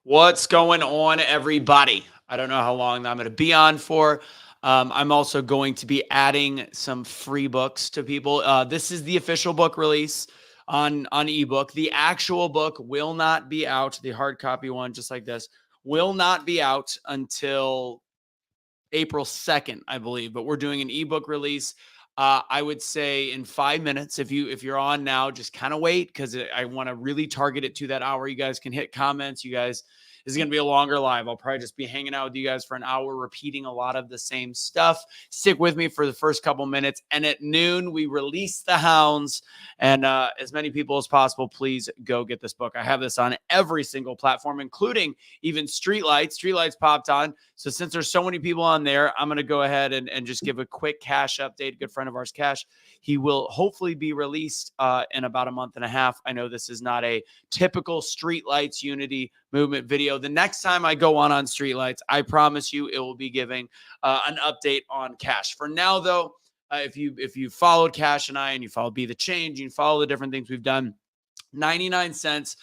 What's going on, everybody? I don't know how long I'm going to be on for. I'm also going to be adding some free books to people. This is the official book release on ebook. The actual book will not be out. The hard copy one, just like this, will not be out until April 2nd, I believe. But we're doing an ebook release. I would say in 5 minutes. If you're on now, just kind of wait because I want to really target it to that hour. You guys can hit comments. You guys, this is going to be a longer live. I'll probably just be hanging out with you guys for an hour, repeating a lot of the same stuff. Stick with me for the first couple minutes, and at noon we release the hounds. And as many people as possible, please go get this book. I have this on every single platform, including even Streetlights. Streetlights popped on. So since there's so many people on there, I'm going to go ahead and just give a quick Cash update. A good friend of ours, Cash, he will hopefully be released in about a month and a half. I know this is not a typical Streetlights Unity movement video. The next time I go on Streetlights, I promise you it will be giving an update on Cash. For now, though, if you followed Cash and I, and you follow Be the Change, you follow the different things we've done, 99 cents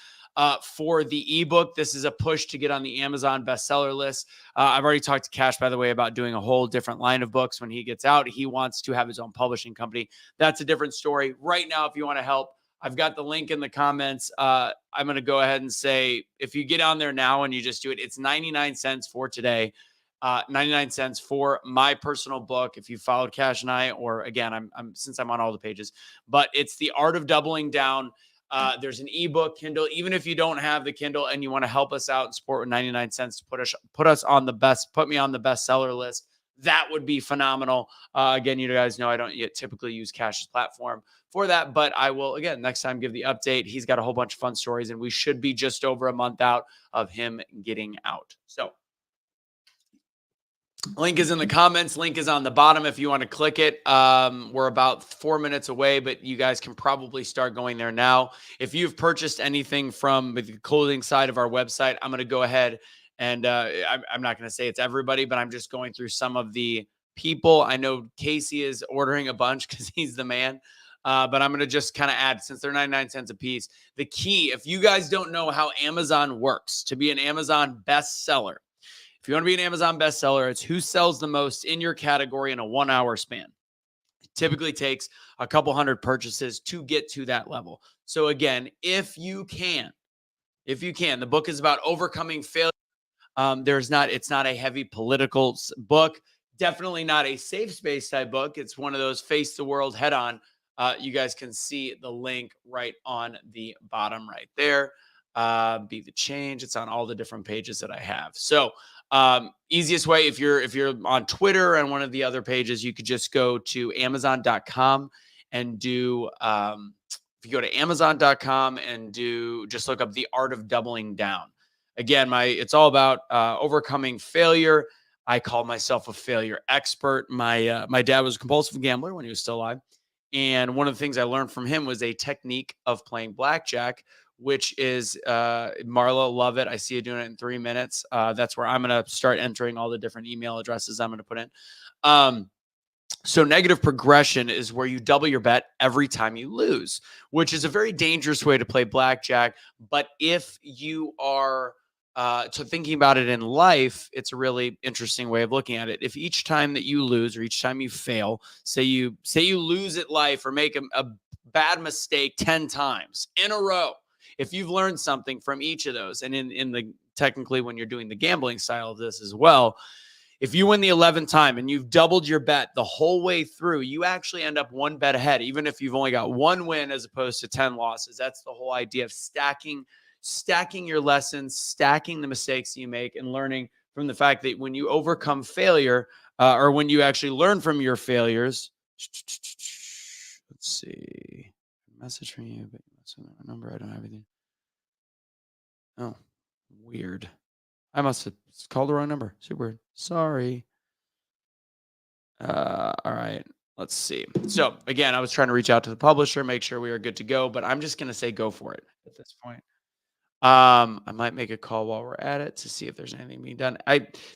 for the ebook. This is a push to get on the Amazon bestseller list. I've already talked to Cash, by the way, about doing a whole different line of books when he gets out. He wants to have his own publishing company. That's a different story. Right now, if you want to help, I've got the link in the comments. I'm going to go ahead and say, if you get on there now and you just do it, it's 99 cents for today. 99 cents for my personal book. If you followed Cash and I, or again, I'm since I'm on all the pages, but it's The Art of Doubling Down. There's an ebook, Kindle. Even if you don't have the Kindle and you want to help us out and support with 99 cents to put us on put me on the bestseller list, that would be phenomenal. Again, you guys know I don't yet typically use Cash's platform for that, but I will, again, next time give the update. He's got a whole bunch of fun stories, and we should be just over a month out of him getting out. So link is in the comments. Link is on the bottom if you want to click it. We're about 4 minutes away, but you guys can probably start going there now. If you've purchased anything from the clothing side of our website, I'm going to go ahead and I'm not going to say it's everybody, but I'm just going through some of the people. I know Casey is ordering a bunch because he's the man. But I'm going to just kind of add, since they're 99 cents a piece, the key, if you guys don't know how Amazon works, to be an Amazon bestseller, if you want to be an Amazon bestseller, it's who sells the most in your category in a 1 hour span. It typically takes a couple hundred purchases to get to that level. So again, if you can, the book is about overcoming failure. It's not a heavy political book. Definitely not a safe space type book. It's one of those face the world head on. You guys can see the link right on the bottom right there. Be the Change. It's on all the different pages that I have. So easiest way, if you're on Twitter and one of the other pages, you could just go to Amazon.com and do if you go to Amazon.com and just look up The Art of Doubling Down. Again, it's all about overcoming failure. I call myself a failure expert. My dad was a compulsive gambler when he was still alive. And one of the things I learned from him was a technique of playing blackjack, which is Marla, love it. I see you doing it in 3 minutes. That's where I'm going to start entering all the different email addresses I'm going to put in. So negative progression is where you double your bet every time you lose, which is a very dangerous way to play blackjack. But if you are thinking about it in life, it's a really interesting way of looking at it. If each time that you lose or each time you fail, say you lose at life or make a bad mistake 10 times in a row, if you've learned something from each of those, and in the technically when you're doing the gambling style of this as well, if you win the 11th time and you've doubled your bet the whole way through, you actually end up one bet ahead, even if you've only got one win as opposed to 10 losses. That's the whole idea of stacking your lessons, stacking the mistakes you make, and learning from the fact that when you overcome failure, or when you actually learn from your failures. Let's see. Message from you, but that's a number. I don't have anything. Oh, weird. I must have called the wrong number. Super weird. Sorry. All right. Let's see. So again, I was trying to reach out to the publisher, make sure we are good to go, but I'm just going to say go for it at this point. I might make a call while we're at it to see if there's anything being done.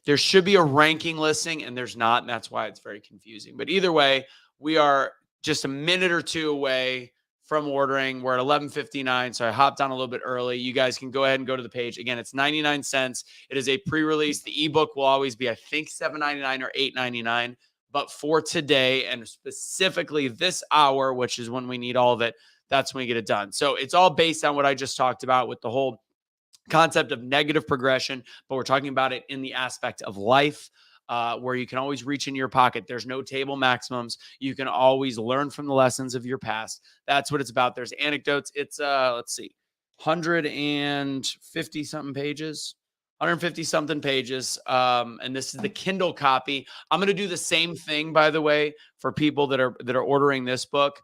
There should be a ranking listing, and there's not, and that's why it's very confusing. But either way, we are just a minute or two away from ordering. We're at 11:59, so I hopped on a little bit early. You guys can go ahead and go to the page. Again, it's 99 cents. It is a pre-release. The ebook will always be, I think, $7.99 or $8.99. But for today, and specifically this hour, which is when we need all of it, that's when we get it done. So it's all based on what I just talked about with the whole concept of negative progression, but we're talking about it in the aspect of life, where you can always reach in your pocket. There's no table maximums. You can always learn from the lessons of your past. That's what it's about. There's anecdotes. It's let's see, 150 something pages. 150 something pages. And this is the Kindle copy. I'm going to do the same thing, by the way, for people that are ordering this book.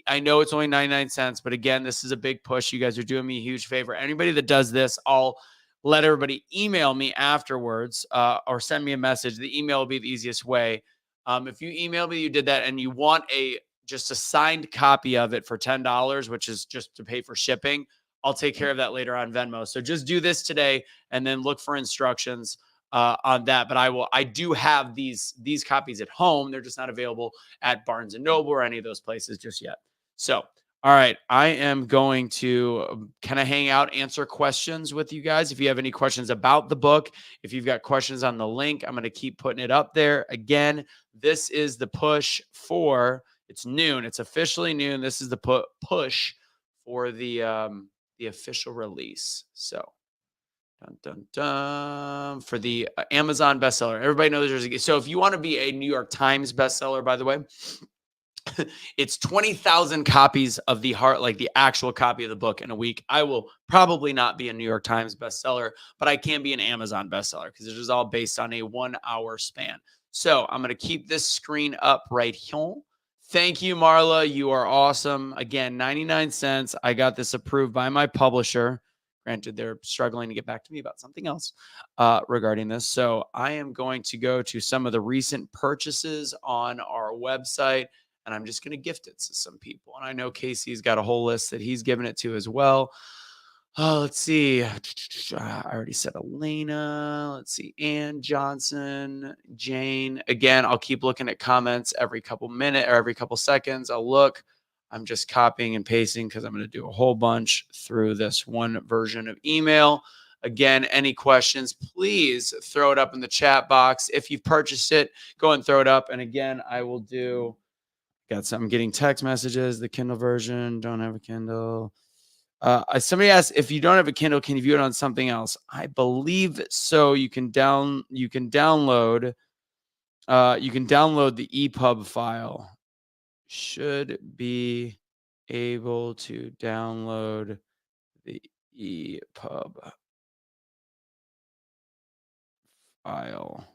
I know it's only 99 cents, but again, this is a big push. You guys are doing me a huge favor. Anybody that does this, I'll let everybody email me afterwards, or send me a message. The email will be the easiest way. If you email me, you did that, and you want just a signed copy of it for $10, which is just to pay for shipping, I'll take care of that later on Venmo. So just do this today and then look for instructions on that. But I do have these copies at home. They're just not available at Barnes and Noble or any of those places just yet. So, all right, I am going to kind of hang out, answer questions with you guys. If you have any questions about the book, if you've got questions on the link, I'm going to keep putting it up there. Again, this is the push for, it's noon. It's officially noon. This is the push for the official release. So, dun, dun, dun, for the Amazon bestseller. Everybody knows so if you want to be a New York Times bestseller, by the way, it's 20,000 copies of the actual copy of the book in a week. I will probably not be a New York Times bestseller, but I can be an Amazon bestseller because this is all based on a 1 hour span. So I'm going to keep this screen up right here. Thank you, Marla. You are awesome. Again, 99 cents. I got this approved by my publisher. Granted, they're struggling to get back to me about something else regarding this. So I am going to go to some of the recent purchases on our website, and I'm just going to gift it to some people. And I know Casey's got a whole list that he's given it to as well. Let's see. I already said Elena. Let's see. Ann Johnson, Jane. Again, I'll keep looking at comments every couple minutes or every couple seconds. I'll look. I'm just copying and pasting because I'm going to do a whole bunch through this one version of email. Again, any questions, please throw it up in the chat box. If you've purchased it, go and throw it up. And again, I will do, I'm getting text messages, the Kindle version, don't have a Kindle. Somebody asked, if you don't have a Kindle, can you view it on something else? I believe so. You can download the EPUB file. Should be able to download the EPUB file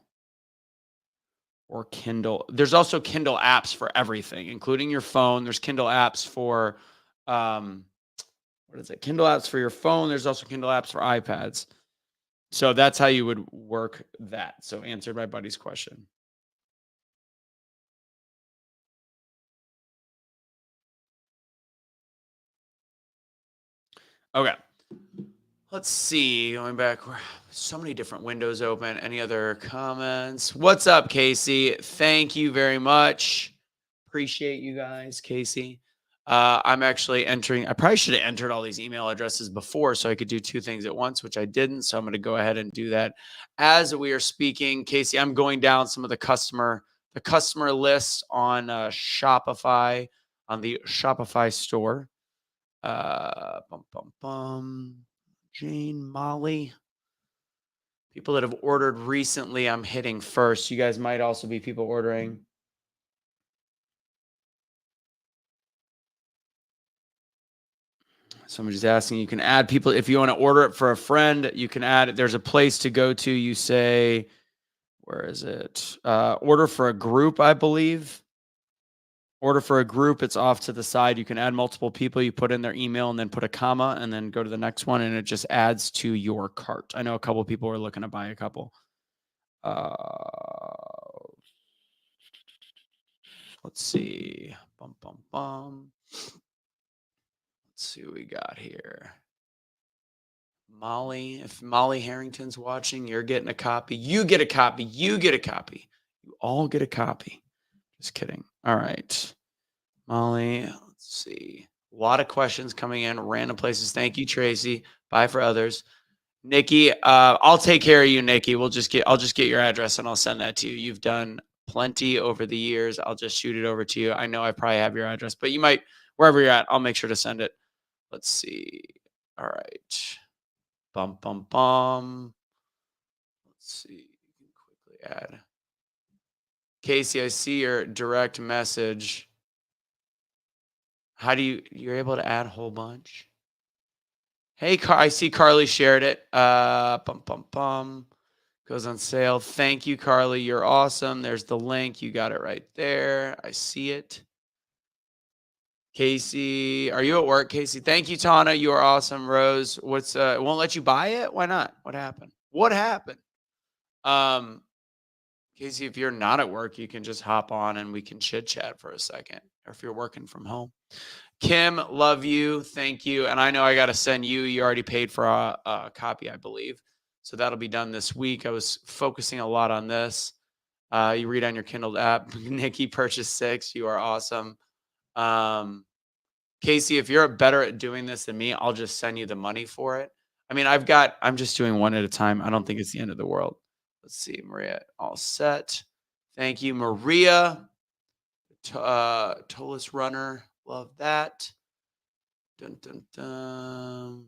or Kindle. There's also Kindle apps for everything, including your phone. There's Kindle apps for Kindle apps for your phone. There's also Kindle apps for iPads. So that's how you would work that. So answered my buddy's question. Okay. Let's see. Going back, so many different windows open. Any other comments? What's up, Casey? Thank you very much. Appreciate you guys, Casey. I'm actually entering. I probably should have entered all these email addresses before so I could do two things at once, which I didn't. So I'm going to go ahead and do that as we are speaking. Casey, I'm going down some of the customer list on Shopify, on the Shopify store. Jane, Molly. People that have ordered recently, I'm hitting first. You guys might also be people ordering. Somebody's asking, you can add people. If you want to order it for a friend, you can add it. There's a place to go to. You say, where is it? Order for a group, I believe. Order for a group. It's off to the side. You can add multiple people. You put in their email and then put a comma and then go to the next one, and it just adds to your cart. I know a couple of people are looking to buy a couple. Let's see. Let's see what we got here. Molly, if Molly Harrington's watching, you're getting a copy. You get a copy. You get a copy. You all get a copy. Just kidding. All right. Molly, let's Let's see. A lot of questions coming in, random places. Thank you, Tracy. Bye for others. Nikki, I'll take care of you, Nikki. I'll just get your address and I'll send that to you. You've done plenty over the years. I'll just shoot it over to you. I know I probably have your address, but you might, wherever you're at, I'll make sure to send it. Let's see. All right. Bum, bum, bum. Let's see. You can quickly add. Casey, I see your direct message. How do you're able to add a whole bunch? Hey, I see Carly shared it. Bum, bum, bum. Goes on sale. Thank you, Carly. You're awesome. There's the link. You got it right there. I see it. Casey, are you at work, Casey? Thank you, Tana. You are awesome. Rose, what's it won't let you buy it? Why not? What happened? What happened? Casey, if you're not at work, you can just hop on and we can chit chat for a second. Or if you're working from home. Kim, love you. Thank you. And I know I got to send you. You already paid for a copy, I believe. So that'll be done this week. I was focusing a lot on this. You read on your Kindle app. Nikki purchased 6. You are awesome. Casey, if you're better at doing this than me, I'll just send you the money for it. I mean, I'm just doing one at a time. I don't think it's the end of the world. Let's see, Maria, all set. Thank you, Maria. Tolless Runner, love that. Dun, dun, dun.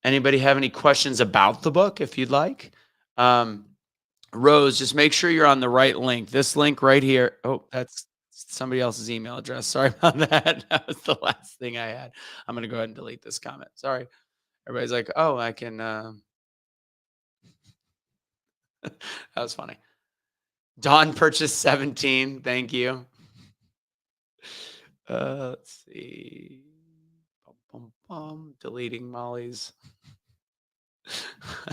Anybody have any questions about the book if you'd like? Rose, just make sure you're on the right link. This link right here. Oh, that's somebody else's email address. Sorry about that. That was the last thing I had. I'm going to go ahead and delete this comment. Sorry. Everybody's like, oh, I can. That was funny. Dawn purchased 17. Thank you. Let's see. Bum, bum, bum. Deleting Molly's.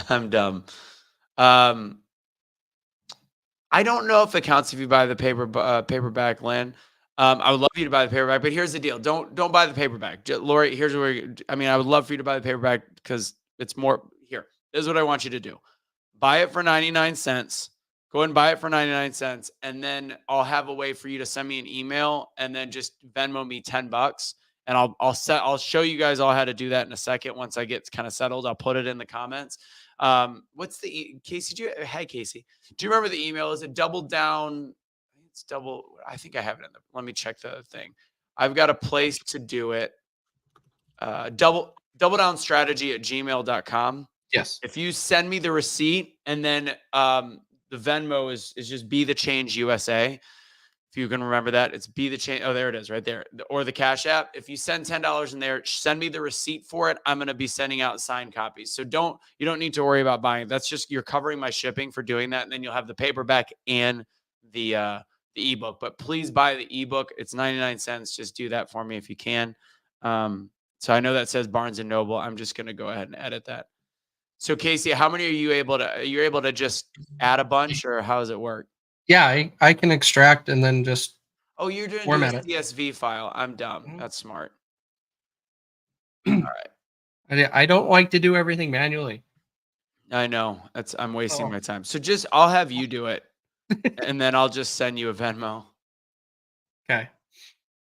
I'm dumb. I don't know if it counts if you buy the paperback, Lynn. I would love you to buy the paperback, but here's the deal: don't buy the paperback. Lori, here's where I would love for you to buy the paperback because it's more. Here, this is what I want you to do: buy it for 99 cents. Go ahead and buy it for 99 cents, and then I'll have a way for you to send me an email, and then just Venmo me $10, and I'll show you guys all how to do that in a second. Once I get kind of settled, I'll put it in the comments. What's the Casey? Hey Casey, do you remember the email? Is it double down? It's double. I think I have it in the. Let me check the thing. I've got a place to do it. Double down strategy at gmail.com. Yes. If you send me the receipt and then the Venmo is just Be the Change USA. If you can remember that, it's Be the Change. Oh, there it is right there. Or the Cash App. If you send $10 in there, send me the receipt for it. I'm going to be sending out signed copies. So you don't need to worry about buying. That's just, you're covering my shipping for doing that. And then you'll have the paperback and the ebook. But please buy the ebook. It's 99 cents. Just do that for me if you can. So I know that says Barnes and Noble. I'm just going to go ahead and edit that. So Casey, how many are you able to just add a bunch, or how does it work? Yeah, I can extract and then just. Oh, you're doing a CSV file. I'm dumb. That's smart. All right. I don't like to do everything manually. I know. I'm wasting my time. So I'll have you do it, and then I'll just send you a Venmo. Okay.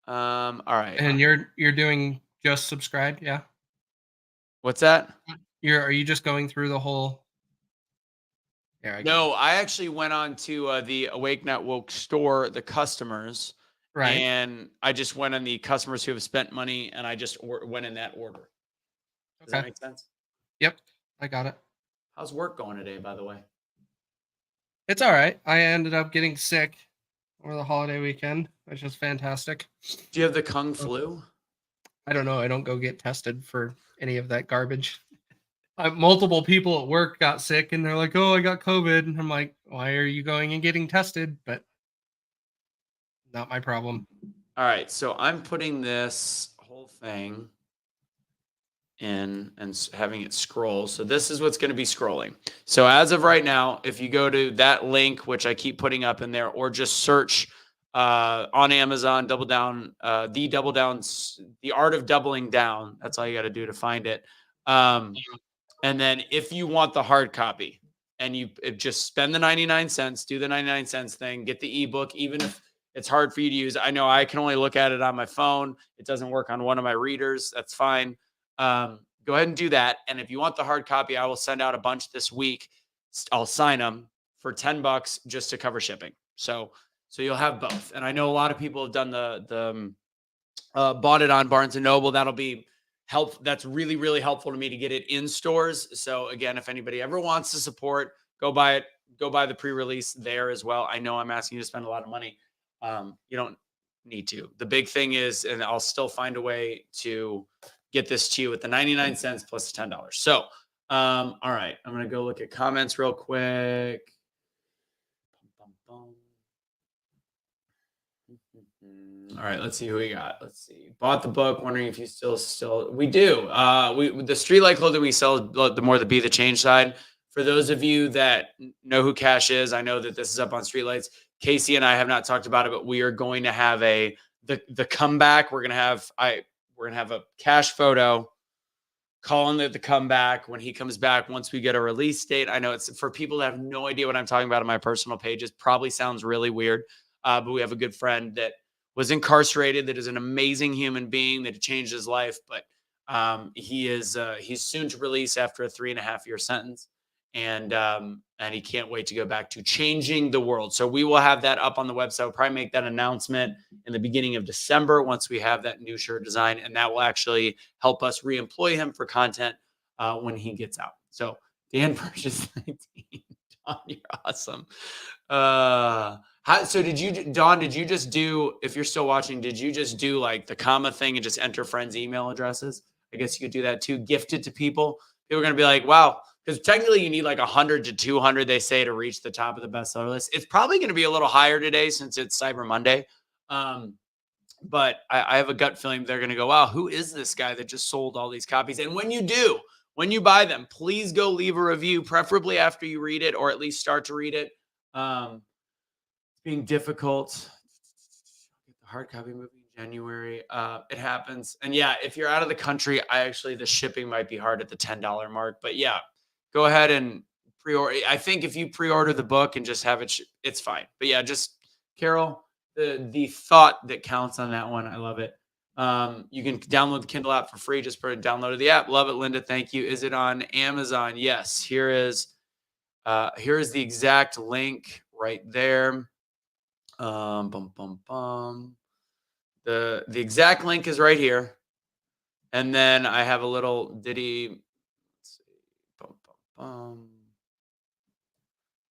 All right. And you're doing just subscribe, yeah? What's that? Are you just going through the whole? No, I actually went on to the Awake Not Woke store, the customers, right? And I just went on the customers who have spent money, and I just went in that order. Does that make sense? Yep, I got it. How's work going today, by the way? It's all right. I ended up getting sick over the holiday weekend, which was fantastic. Do you have the Kung flu? I don't know. I don't go get tested for any of that garbage. Multiple people at work got sick, and they're like, "Oh, I got COVID." And I'm like, "Why are you going and getting tested?" But not my problem. All right, so I'm putting this whole thing in and having it scroll. So this is what's going to be scrolling. So as of right now, if you go to that link, which I keep putting up in there, or just search on Amazon, The Art of Doubling Down. That's all you got to do to find it. And then if you want the hard copy, and you just spend the 99 cents, do the 99 cents thing, get the ebook, even if it's hard for you to use. I know I can only look at it on my phone. It doesn't work on one of my readers. That's fine. Go ahead and do that. And if you want the hard copy, I will send out a bunch this week. I'll sign them for $10 just to cover shipping. So you'll have both. And I know a lot of people have done the bought it on Barnes and Noble. That'll be help. That's really, really helpful to me to get it in stores. So again, if anybody ever wants to support, go buy it. Go buy the pre-release there as well. I know I'm asking you to spend a lot of money. You don't need to. The big thing is, and I'll still find a way to get this to you with the 99 cents plus $10. So, all right, I'm going to go look at comments real quick. All right, let's see who we got. Let's see. Bought the book. Wondering if you still. We do. The Streetlight clothing we sell, the more the Be the Change side. For those of you that know who Cash is, I know that this is up on Streetlights. Casey and I have not talked about it, but we are going to have the comeback. We're gonna have a Cash photo calling it the comeback when he comes back once we get a release date. I know it's for people that have no idea what I'm talking about on my personal pages. Probably sounds really weird, but we have a good friend that was incarcerated, that is an amazing human being, that changed his life. But he's soon to release after a 3.5-year sentence. And he can't wait to go back to changing the world. So we will have that up on the website. We'll probably make that announcement in the beginning of December once we have that new shirt design, and that will actually help us reemploy him for content when he gets out. So Dan purchased 19. Don, you're awesome. So Don, did you just do, if you're still watching, did you just do like the comma thing and just enter friends' email addresses? I guess you could do that too. Gift it to people. People are going to be like, wow. Because technically you need like 100 to 200, they say, to reach the top of the bestseller list. It's probably going to be a little higher today since it's Cyber Monday. But I have a gut feeling they're going to go, wow, who is this guy that just sold all these copies? And when you buy them, please go leave a review, preferably after you read it, or at least start to read it. It's being difficult. The hard copy movie in January. It happens. And yeah, if you're out of the country, the shipping might be hard at the $10 mark. But yeah, go ahead and pre-order. I think if you pre-order the book and just have it, it's fine. But yeah, just Carol, the thought that counts on that one. I love it. You can download the Kindle app for free. Just download the app. Love it, Linda. Thank you. Is it on Amazon? Yes. Here is the exact link right there. The exact link is right here. And then I have a little ditty.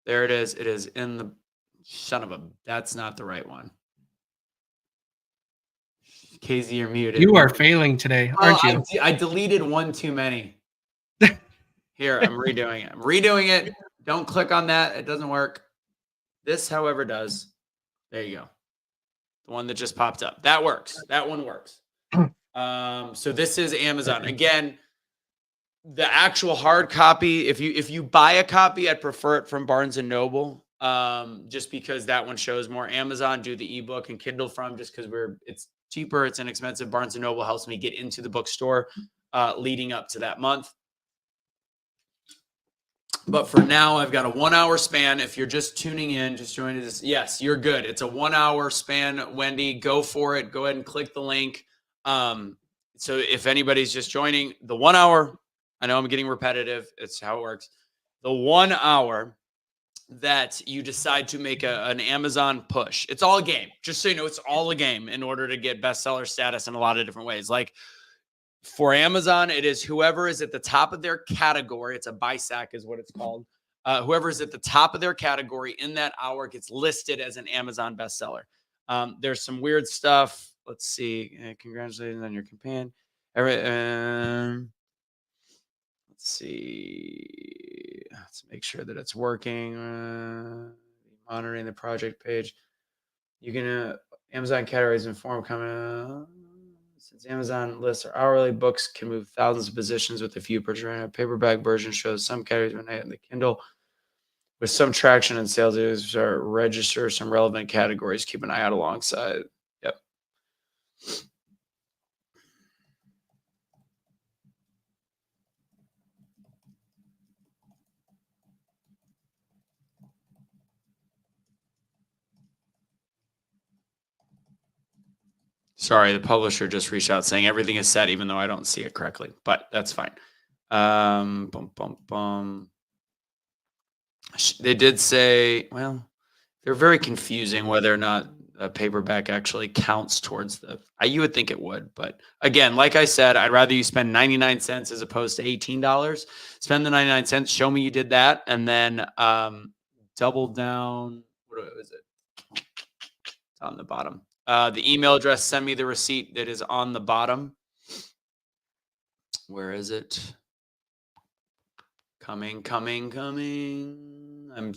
There it is. It is in the that's not the right one. KZ, you're muted. You are failing today, aren't you? I deleted one too many. Here, I'm redoing it. Don't click on that. It doesn't work. This, however, does. There you go. The one that just popped up. That works. That one works. So this is Amazon. Again, the actual hard copy, if you buy a copy, I'd prefer it from Barnes and Noble, just because that one shows more. Amazon, do the ebook and Kindle from, just because it's cheaper, it's inexpensive. Barnes and Noble helps me get into the bookstore leading up to that month. But for now, I've got a 1 hour span. If you're just tuning in, just joining this, yes, you're good. It's a 1 hour span. Wendy, go for it. Go ahead and click the link. So if anybody's just joining, the 1 hour, I know I'm getting repetitive. It's how it works. The 1 hour that you decide to make an Amazon push. It's all a game. Just so you know, it's all a game in order to get bestseller status in a lot of different ways. Like for Amazon, it is whoever is at the top of their category. It's a BISAC is what it's called. Whoever is at the top of their category in that hour gets listed as an Amazon bestseller. There's some weird stuff. Let's see. Congratulations on your campaign. Let's see. Let's make sure that it's working. Monitoring the project page. You can Amazon categories inform coming. Since Amazon lists are hourly, books can move thousands of positions with a few per journal. A paperback version shows some categories when in the Kindle. With some traction in sales, users register some relevant categories. Keep an eye out alongside. Yep. Sorry, the publisher just reached out saying everything is set, even though I don't see it correctly, but that's fine. Bum, bum, bum. They did say, well, they're very confusing whether or not a paperback actually counts towards you would think it would, but again, like I said, I'd rather you spend 99 cents as opposed to $18. Spend the 99 cents, show me you did that, and then double down. What is it? It's on the bottom. The email address, send me the receipt that is on the bottom. Where is it? Coming. I'm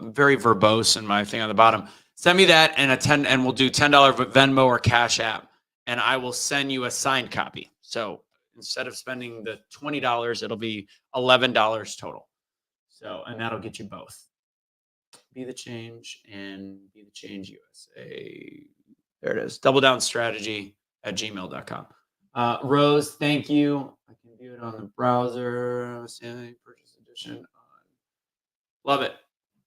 very verbose in my thing on the bottom. Send me that and we'll do $10 Venmo or Cash App, and I will send you a signed copy. So instead of spending the $20, it'll be $11 total. So, and that'll get you both. Be the Change and Be the Change USA. There it is. doubledownstrategy@gmail.com. Rose, thank you. I can view it on the browser. Stanley Purchase Edition. Love it.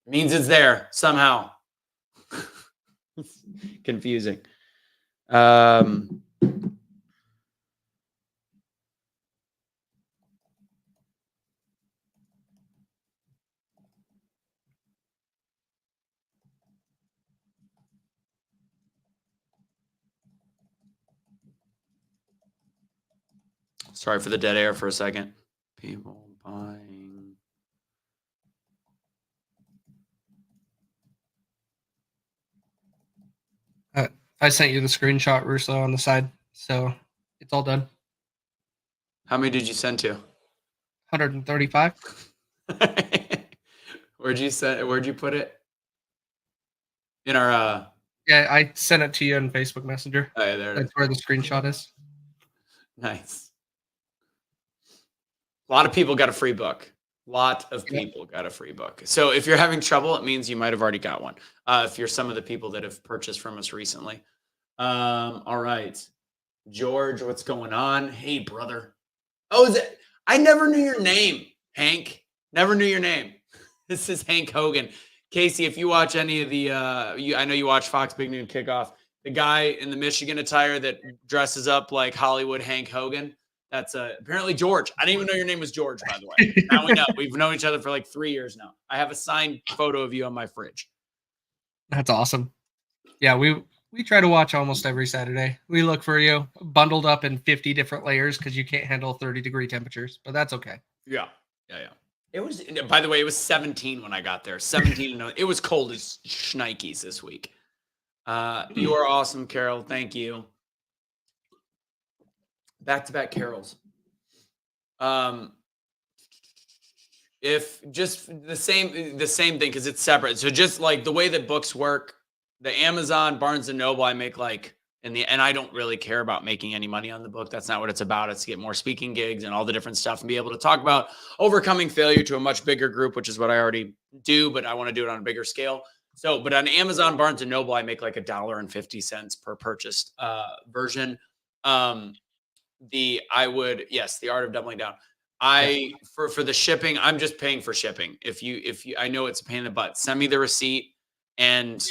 Means it's there somehow. Confusing. Sorry for the dead air for a second. People buying. I sent you the screenshot, Russo, on the side, so it's all done. How many did you send to? 135. Where'd you put it? In our Yeah, I sent it to you on Facebook Messenger. Oh yeah, there it is. That's where the screenshot is. Nice. A lot of people got a free book. Lot of people got a free book. So if you're having trouble, it means you might have already got one. If you're some of the people that have purchased from us recently. All right. George, what's going on? Hey, brother. Oh, is it? I never knew your name, Hank. Never knew your name. This is Hank Hogan. Casey, if you watch any of the, I know you watch Fox Big Noon Kickoff. The guy in the Michigan attire that dresses up like Hollywood Hank Hogan. That's apparently George. I didn't even know your name was George, by the way. Now we know. We've known each other for like 3 years now. I have a signed photo of you on my fridge. That's awesome. Yeah, we try to watch almost every Saturday. We look for you bundled up in 50 different layers because you can't handle 30-degree temperatures, but that's okay. Yeah. It was, by the way, it was 17 when I got there. 17. It was cold as shnikes this week. You are awesome, Carol. Thank you. Back-to-back Carols. If just the same thing, because it's separate. So just like the way that books work, the Amazon, Barnes and Noble, I make like and I don't really care about making any money on the book. That's not what it's about. It's to get more speaking gigs and all the different stuff and be able to talk about overcoming failure to a much bigger group, which is what I already do, but I want to do it on a bigger scale. So, but on Amazon, Barnes and Noble, I make like $1.50 per purchased version. The Art of Doubling Down. For the shipping, I'm just paying for shipping. If you, I know it's a pain in the butt. Send me the receipt, and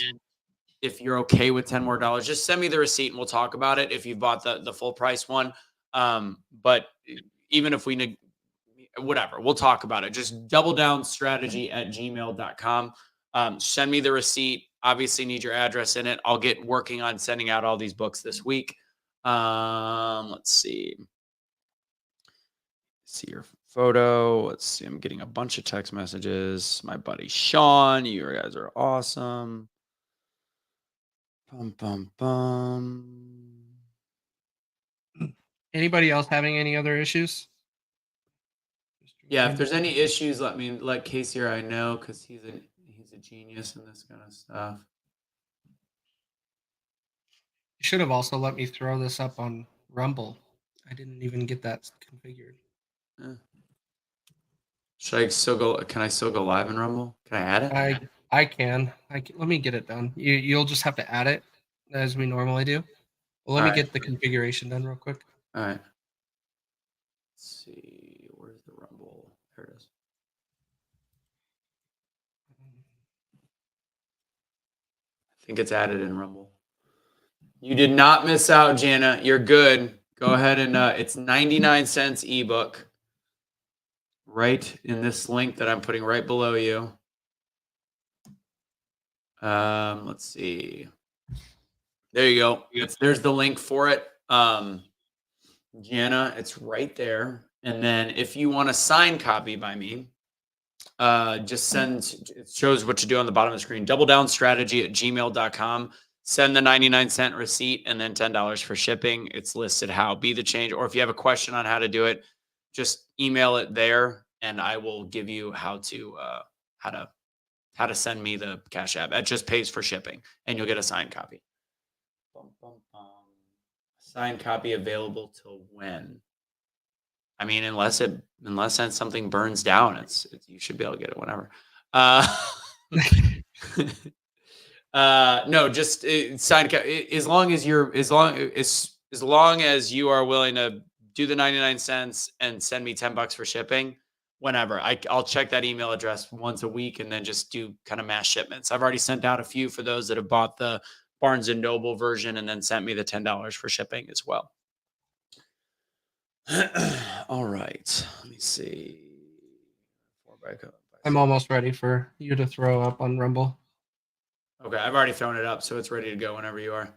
if you're okay with $10 more, just send me the receipt and we'll talk about it. If you bought the full price one, but even if we whatever, we'll talk about it. Just doubledownstrategy@gmail.com. Send me the receipt. Obviously, need your address in it. I'll get working on sending out all these books this week. Let's see. See your photo. Let's see. I'm getting a bunch of text messages. My buddy Sean, you guys are awesome. Anybody else having any other issues? Yeah, if there's any issues, let Casey or I know, because he's a genius in this kind of stuff. You should have also let me throw this up on Rumble. I didn't even get that configured. Should I still go? Can I still go live in Rumble? Can I add it? I can. Let me get it done. You'll just have to add it as we normally do. Well, let me get the configuration done real quick. All right. Let's see. Where's the Rumble? There it is. I think it's added in Rumble. You did not miss out, Jana. You're good. Go ahead and it's 99 cents ebook right in this link that I'm putting right below you. Let's see. There you go. There's the link for it. Jana, it's right there. And then if you want a signed copy by me, just send, it shows what to do on the bottom of the screen, doubledownstrategy@gmail.com. Send the 99 cent receipt and then $10 for shipping. It's listed how be the change. Or if you have a question on how to do it, just email it there and I will give you how to send me the Cash App. It just pays for shipping and you'll get a signed copy. Signed copy available till when? I mean, unless something burns down, it's you should be able to get it whenever. No, just sign as long as you are willing to do the 99 cents and send me $10 for shipping. Whenever I'll check that email address once a week and then just do kind of mass shipments. I've already sent out a few for those that have bought the Barnes and Noble version and then sent me the $10 for shipping as well. All right. Let me see. I'm almost ready for you to throw up on Rumble. Okay, I've already thrown it up, so it's ready to go whenever you are.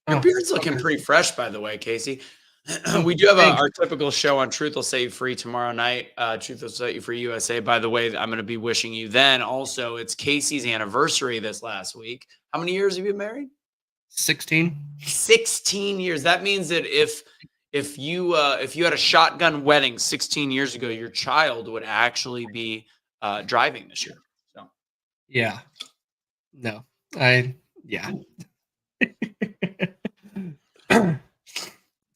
Your beard's looking pretty fresh, by the way, Casey. We do have our typical show on Truth Will Set You Free tomorrow night. Truth Will Set You Free USA. By the way, I'm going to be wishing you then. Also, it's Casey's anniversary this last week. How many years have you been married? 16. 16 years. That means that if you had a shotgun wedding 16 years ago, your child would actually be driving this year. So yeah. No. Yeah. Hey,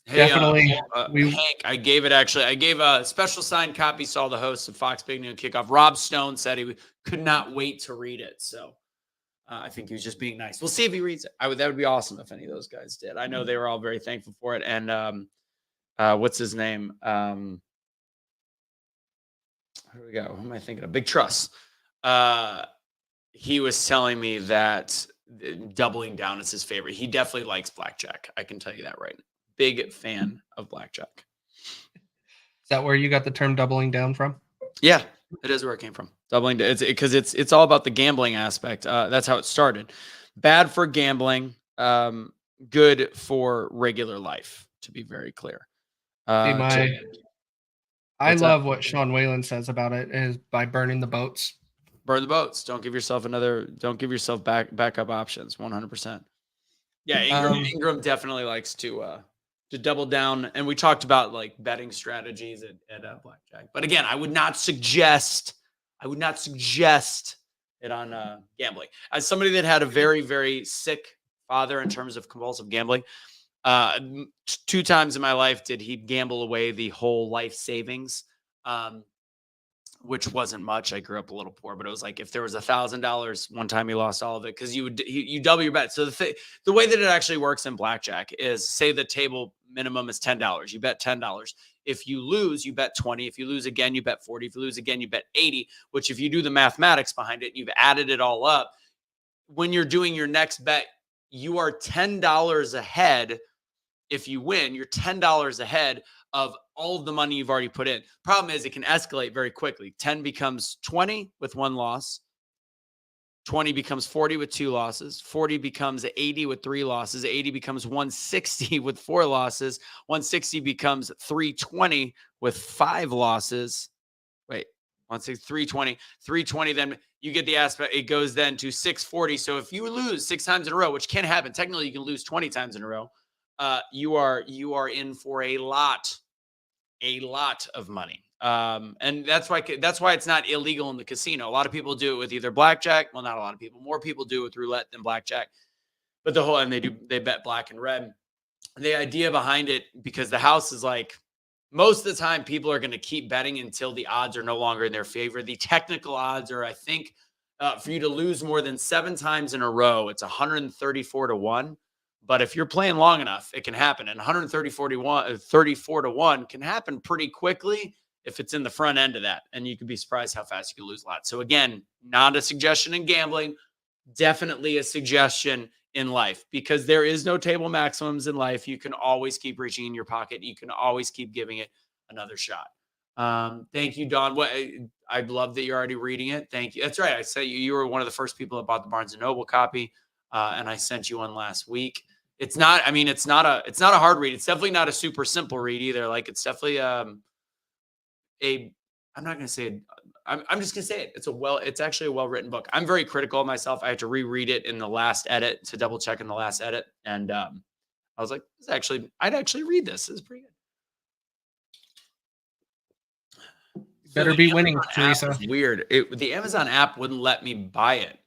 definitely. Hank, I gave a special signed copy to all the hosts of Fox Big Noon Kickoff. Rob Stone said he could not wait to read it. So I think he was just being nice. We'll see if he reads it. That would be awesome if any of those guys did. I know they were all very thankful for it. And what's his name? Here we go. Who am I thinking of? Big Truss. He was telling me that doubling down is his favorite. He definitely likes blackjack. I can tell you that right now. Big fan of blackjack. Is that where you got the term doubling down from? Yeah, it is where it came from. Doubling down. It's all about the gambling aspect. That's how it started. Bad for gambling, good for regular life, to be very clear. I love what Sean Whalen says about it is by burning the boats. Burn the boats. Don't give yourself backup options. 100%. Yeah, Ingram definitely likes to double down. And we talked about like betting strategies at blackjack. But again, I would not suggest it on gambling. As somebody that had a very, very sick father in terms of compulsive gambling, 2 times in my life did he gamble away the whole life savings, which wasn't much. I grew up a little poor, but it was like if there was $1,000, one time he lost all of it because you double your bet. So the way that it actually works in blackjack is, say the table minimum is $10. You bet $10. If you lose, you bet 20. If you lose again, you bet 40. If you lose again, you bet 80. Which, if you do the mathematics behind it, you've added it all up. When you're doing your next bet, you are $10 ahead. If you win, you're $10 ahead of all of the money you've already put in. Problem is, it can escalate very quickly. 10 becomes 20 with 1 loss. 20 becomes 40 with 2 losses. 40 becomes 80 with 3 losses. 80 becomes 160 with 4 losses. 160 becomes 320 with 5 losses. Wait, 160, 320. 320, then you get the aspect. It goes then to 640. So if you lose 6 times in a row, which can happen, technically you can lose 20 times in a row. You are in for a lot of money. And that's why it's not illegal in the casino. A lot of people do it with either blackjack. Well, not a lot of people. More people do it with roulette than blackjack. But they bet black and red. The idea behind it, because the house is like, most of the time people are going to keep betting until the odds are no longer in their favor. The technical odds are, I think, for you to lose more than 7 times in a row, it's 134 to 1. But if you're playing long enough, it can happen. And 134 to 1 can happen pretty quickly if it's in the front end of that. And you could be surprised how fast you can lose a lot. So again, not a suggestion in gambling, definitely a suggestion in life, because there is no table maximums in life. You can always keep reaching in your pocket. You can always keep giving it another shot. Thank you, Don. I love that you're already reading it. Thank you. That's right. I said you were one of the first people that bought the Barnes and Noble copy, and I sent you one last week. It's not. I mean, it's not a hard read. It's definitely not a super simple read either. Like, it's definitely a. I'm not going to say it. I'm just going to say it. It's actually a well-written book. I'm very critical of myself. I had to reread it in the last edit to double check in the last edit. And I was like, I'd actually read this. This is pretty good. Better the be winning, Amazon app Teresa. was weird. The Amazon app wouldn't let me buy it.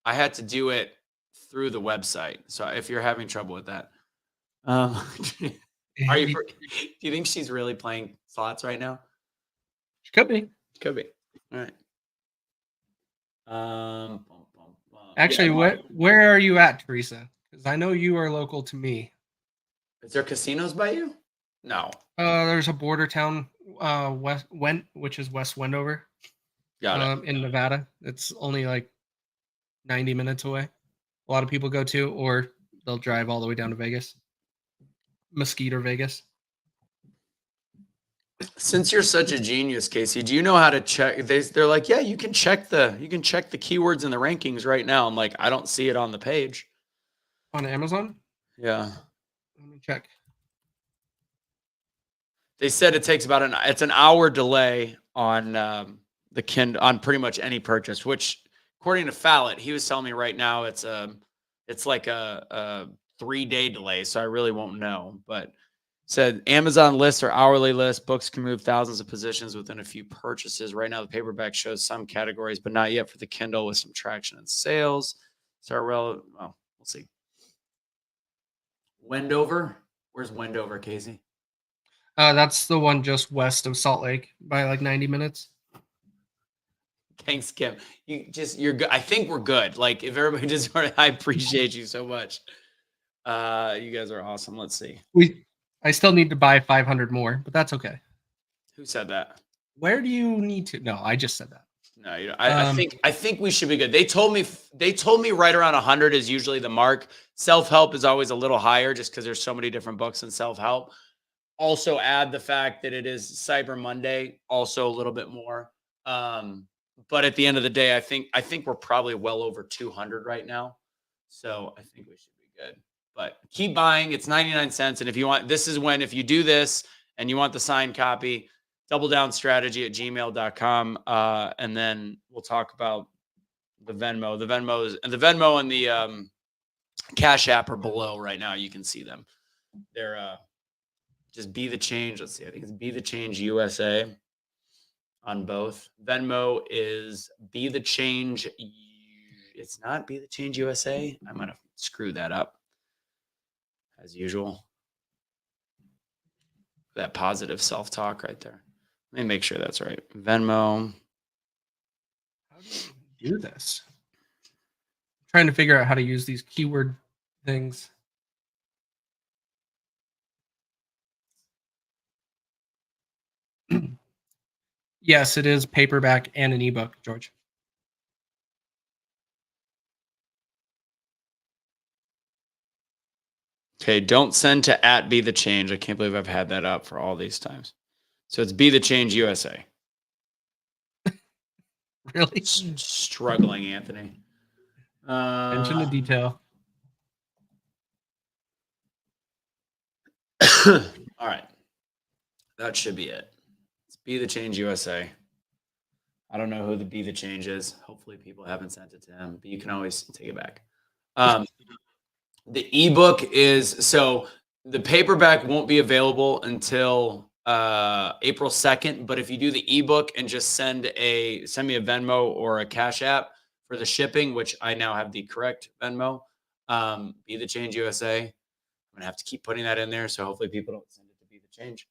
I had to do it through the website. So if you're having trouble with that, do you think she's really playing slots right now? Could be. Could be. All right. Actually, yeah. where are you at, Teresa? Because I know you are local to me. Is there casinos by you? No. There's a border town, which is West Wendover. Got it. In Nevada. It's only like 90 minutes away. A lot of people go to, or they'll drive all the way down to Vegas. Mesquite or Vegas. Since you're such a genius, Casey, do you know how to check? They're like, yeah, you can check the keywords in the rankings right now. I'm like, I don't see it on the page. On Amazon? Yeah. Let me check. They said it takes it's an hour delay on the Kindle on pretty much any purchase, which according to Fallet, he was telling me right now it's like a 3-day delay. So I really won't know, but said Amazon lists or hourly lists. Books can move thousands of positions within a few purchases. Right now, the paperback shows some categories, but not yet for the Kindle with some traction in sales. Well, we'll see. Wendover? Where's Wendover, Casey? That's the one just west of Salt Lake by like 90 minutes. Thanks, Kim. You're good. I think we're good. Like, if everybody just, I appreciate you so much. You guys are awesome. Let's see. I still need to buy 500 more, but that's okay. Who said that? Where do you need to? No, I just said that. No, you don't. I think we should be good. They told me right around 100 is usually the mark. Self-help is always a little higher just because there's so many different books in self-help. Also add the fact that it is Cyber Monday, also a little bit more. But at the end of the day, I think we're probably well over 200 right now. So I think we should be good. But keep buying. It's 99 cents. And if you want, if you do this and you want the signed copy, doubledownstrategy@gmail.com. And then we'll talk about the Venmo. The Venmo and the Cash App are below right now. You can see them. They're just Be the Change. Let's see. I think it's Be the Change USA on both. Venmo is Be the Change. It's not Be the Change USA. I'm going to screw that up as usual. That positive self-talk right there. Let me make sure that's right. Venmo. How do you do this? I'm trying to figure out how to use these keyword things. Yes, it is paperback and an ebook, George. Okay, don't send to @Be the Change. I can't believe I've had that up for all these times. So it's Be the Change USA. Really? Struggling, Anthony. Attention to detail. All right. That should be it. It's Be the Change USA. I don't know who the Be the Change is. Hopefully people haven't sent it to him, but you can always take it back. The ebook so the paperback won't be available until April 2nd. But if you do the ebook and just send me a Venmo or a Cash App for the shipping, which I now have the correct Venmo, Be the Change USA. I'm gonna have to keep putting that in there, so hopefully people don't send it to Be the Change.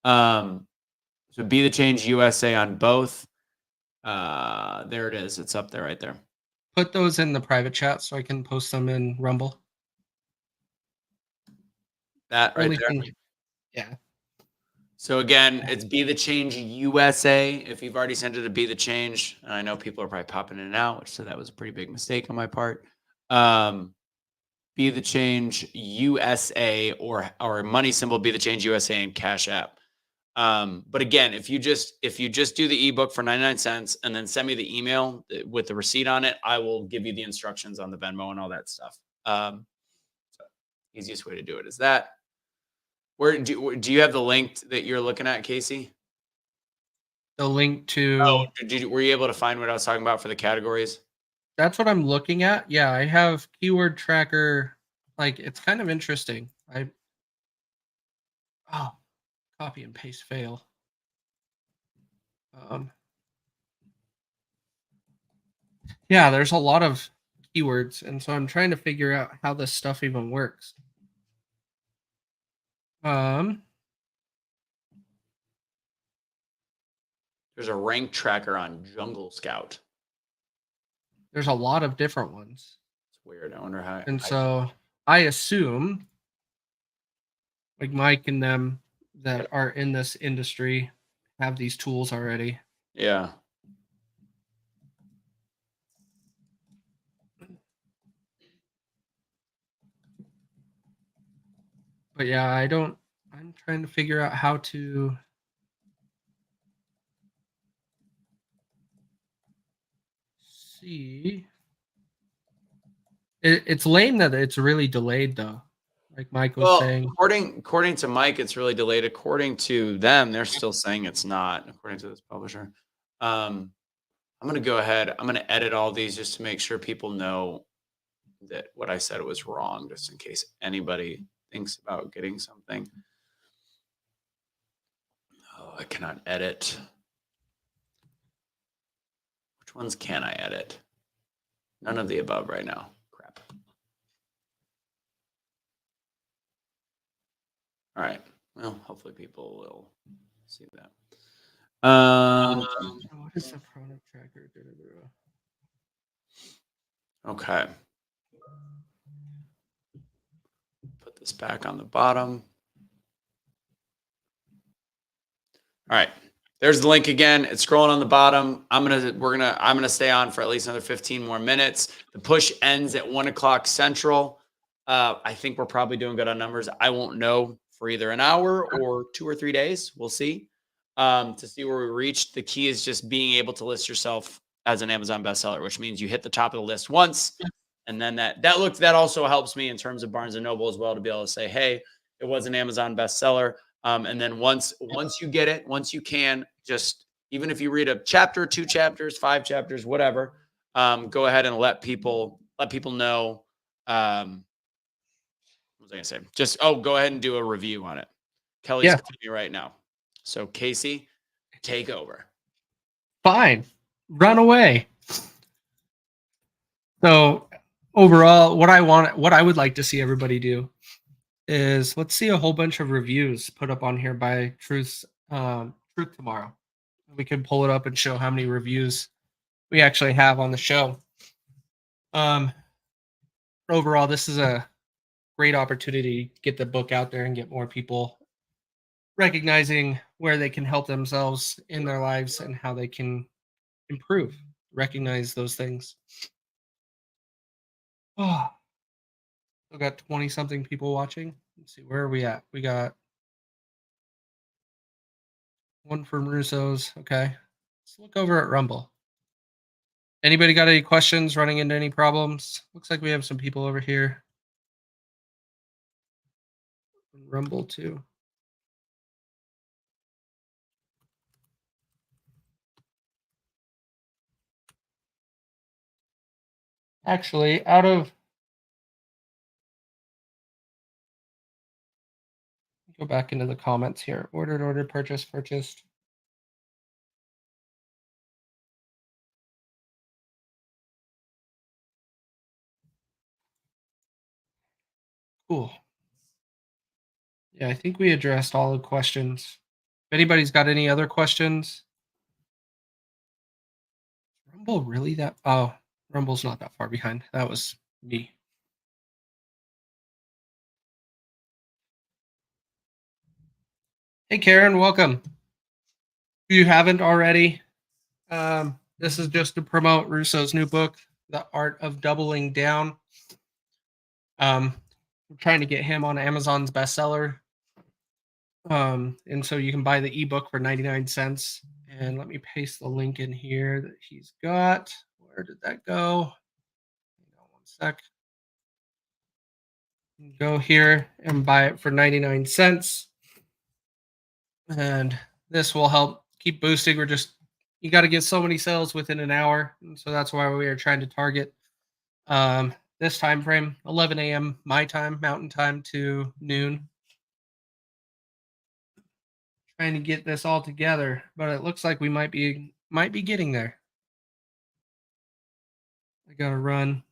So Be the Change USA on both. There it is. It's up there right there. Put those in the private chat so I can post them in Rumble. That right there. Yeah. So again, it's Be the Change USA. If you've already sent it to Be the Change, and I know people are probably popping in and out, so that was a pretty big mistake on my part. Be the Change USA, or money symbol Be the Change USA and Cash App. But again, if you just do the ebook for 99 cents and then send me the email with the receipt on it, I will give you the instructions on the Venmo and all that stuff. So easiest way to do it is that. Where do you have the link that you're looking at, Casey? The link to Oh, were you able to find what I was talking about for the categories? that's what I'm looking at. Yeah, I have keyword tracker. Like, it's kind of interesting. Copy and paste fail. Yeah, there's a lot of keywords, and so I'm trying to figure out how this stuff even works. There's a rank tracker on Jungle Scout. There's a lot of different ones. It's weird. I wonder how. And so I assume, like, Mike and them that are in this industry have these tools already. Yeah. But yeah, I'm trying to figure out how to see. It's lame that it's really delayed, though. Like Mike was saying. According to Mike, it's really delayed. According to them, they're still saying it's not, according to this publisher. I'm going to go ahead. I'm going to edit all these just to make sure people know that what I said was wrong, just in case anybody thinks about getting something. Oh, I cannot edit. Which ones can I edit? None of the above right now. Crap. All right. Well, hopefully people will see that. What is the product tracker? Okay. Put this back on the bottom. All right. There's the link again. It's scrolling on the bottom. I'm gonna stay on for at least another 15 more minutes. The push ends at 1 o'clock Central. I think we're probably doing good on numbers. I won't know for either an hour or 2 or 3 days. We'll see. To see where we reached. The key is just being able to list yourself as an Amazon bestseller, which means you hit the top of the list once, and then that also helps me in terms of Barnes and Noble as well, to be able to say, hey, it was an Amazon bestseller. And then once you get it, once you can, just even if you read a chapter, 2 chapters, 5 chapters, whatever, go ahead and let people know. What was I gonna say? Just go ahead and do a review on it. Kelly's calling me right now. So Casey, take over. Fine, run away. So overall, what I would like to see everybody do is, let's see a whole bunch of reviews put up on here by Truth Tomorrow. We can pull it up and show how many reviews we actually have on the show. Overall, this is a great opportunity to get the book out there and get more people recognizing where they can help themselves in their lives and how they can improve, recognize those things. Oh, we got 20 something people watching. Let's see, where are we at? We got one from Russo's. Okay, let's look over at Rumble. Anybody got any questions, running into any problems? Looks like we have some people over here. Rumble too. Actually, go back into the comments here. Ordered, purchased. Cool. Yeah, I think we addressed all the questions. If anybody's got any other questions. Rumble really that? Oh, Rumble's not that far behind. That was me. Hey, Karen, welcome. If you haven't already, this is just to promote Russo's new book, The Art of Doubling Down. I'm trying to get him on Amazon's bestseller. And so you can buy the ebook for 99 cents. And let me paste the link in here that he's got. Where did that go? Hang on one sec. Go here and buy it for 99 cents. And this will help keep boosting. You got to get so many sales within an hour. And so that's why we are trying to target this time frame, 11 a.m. my time, mountain time to noon. Trying to get this all together, but it looks like we might be getting there. I gotta run.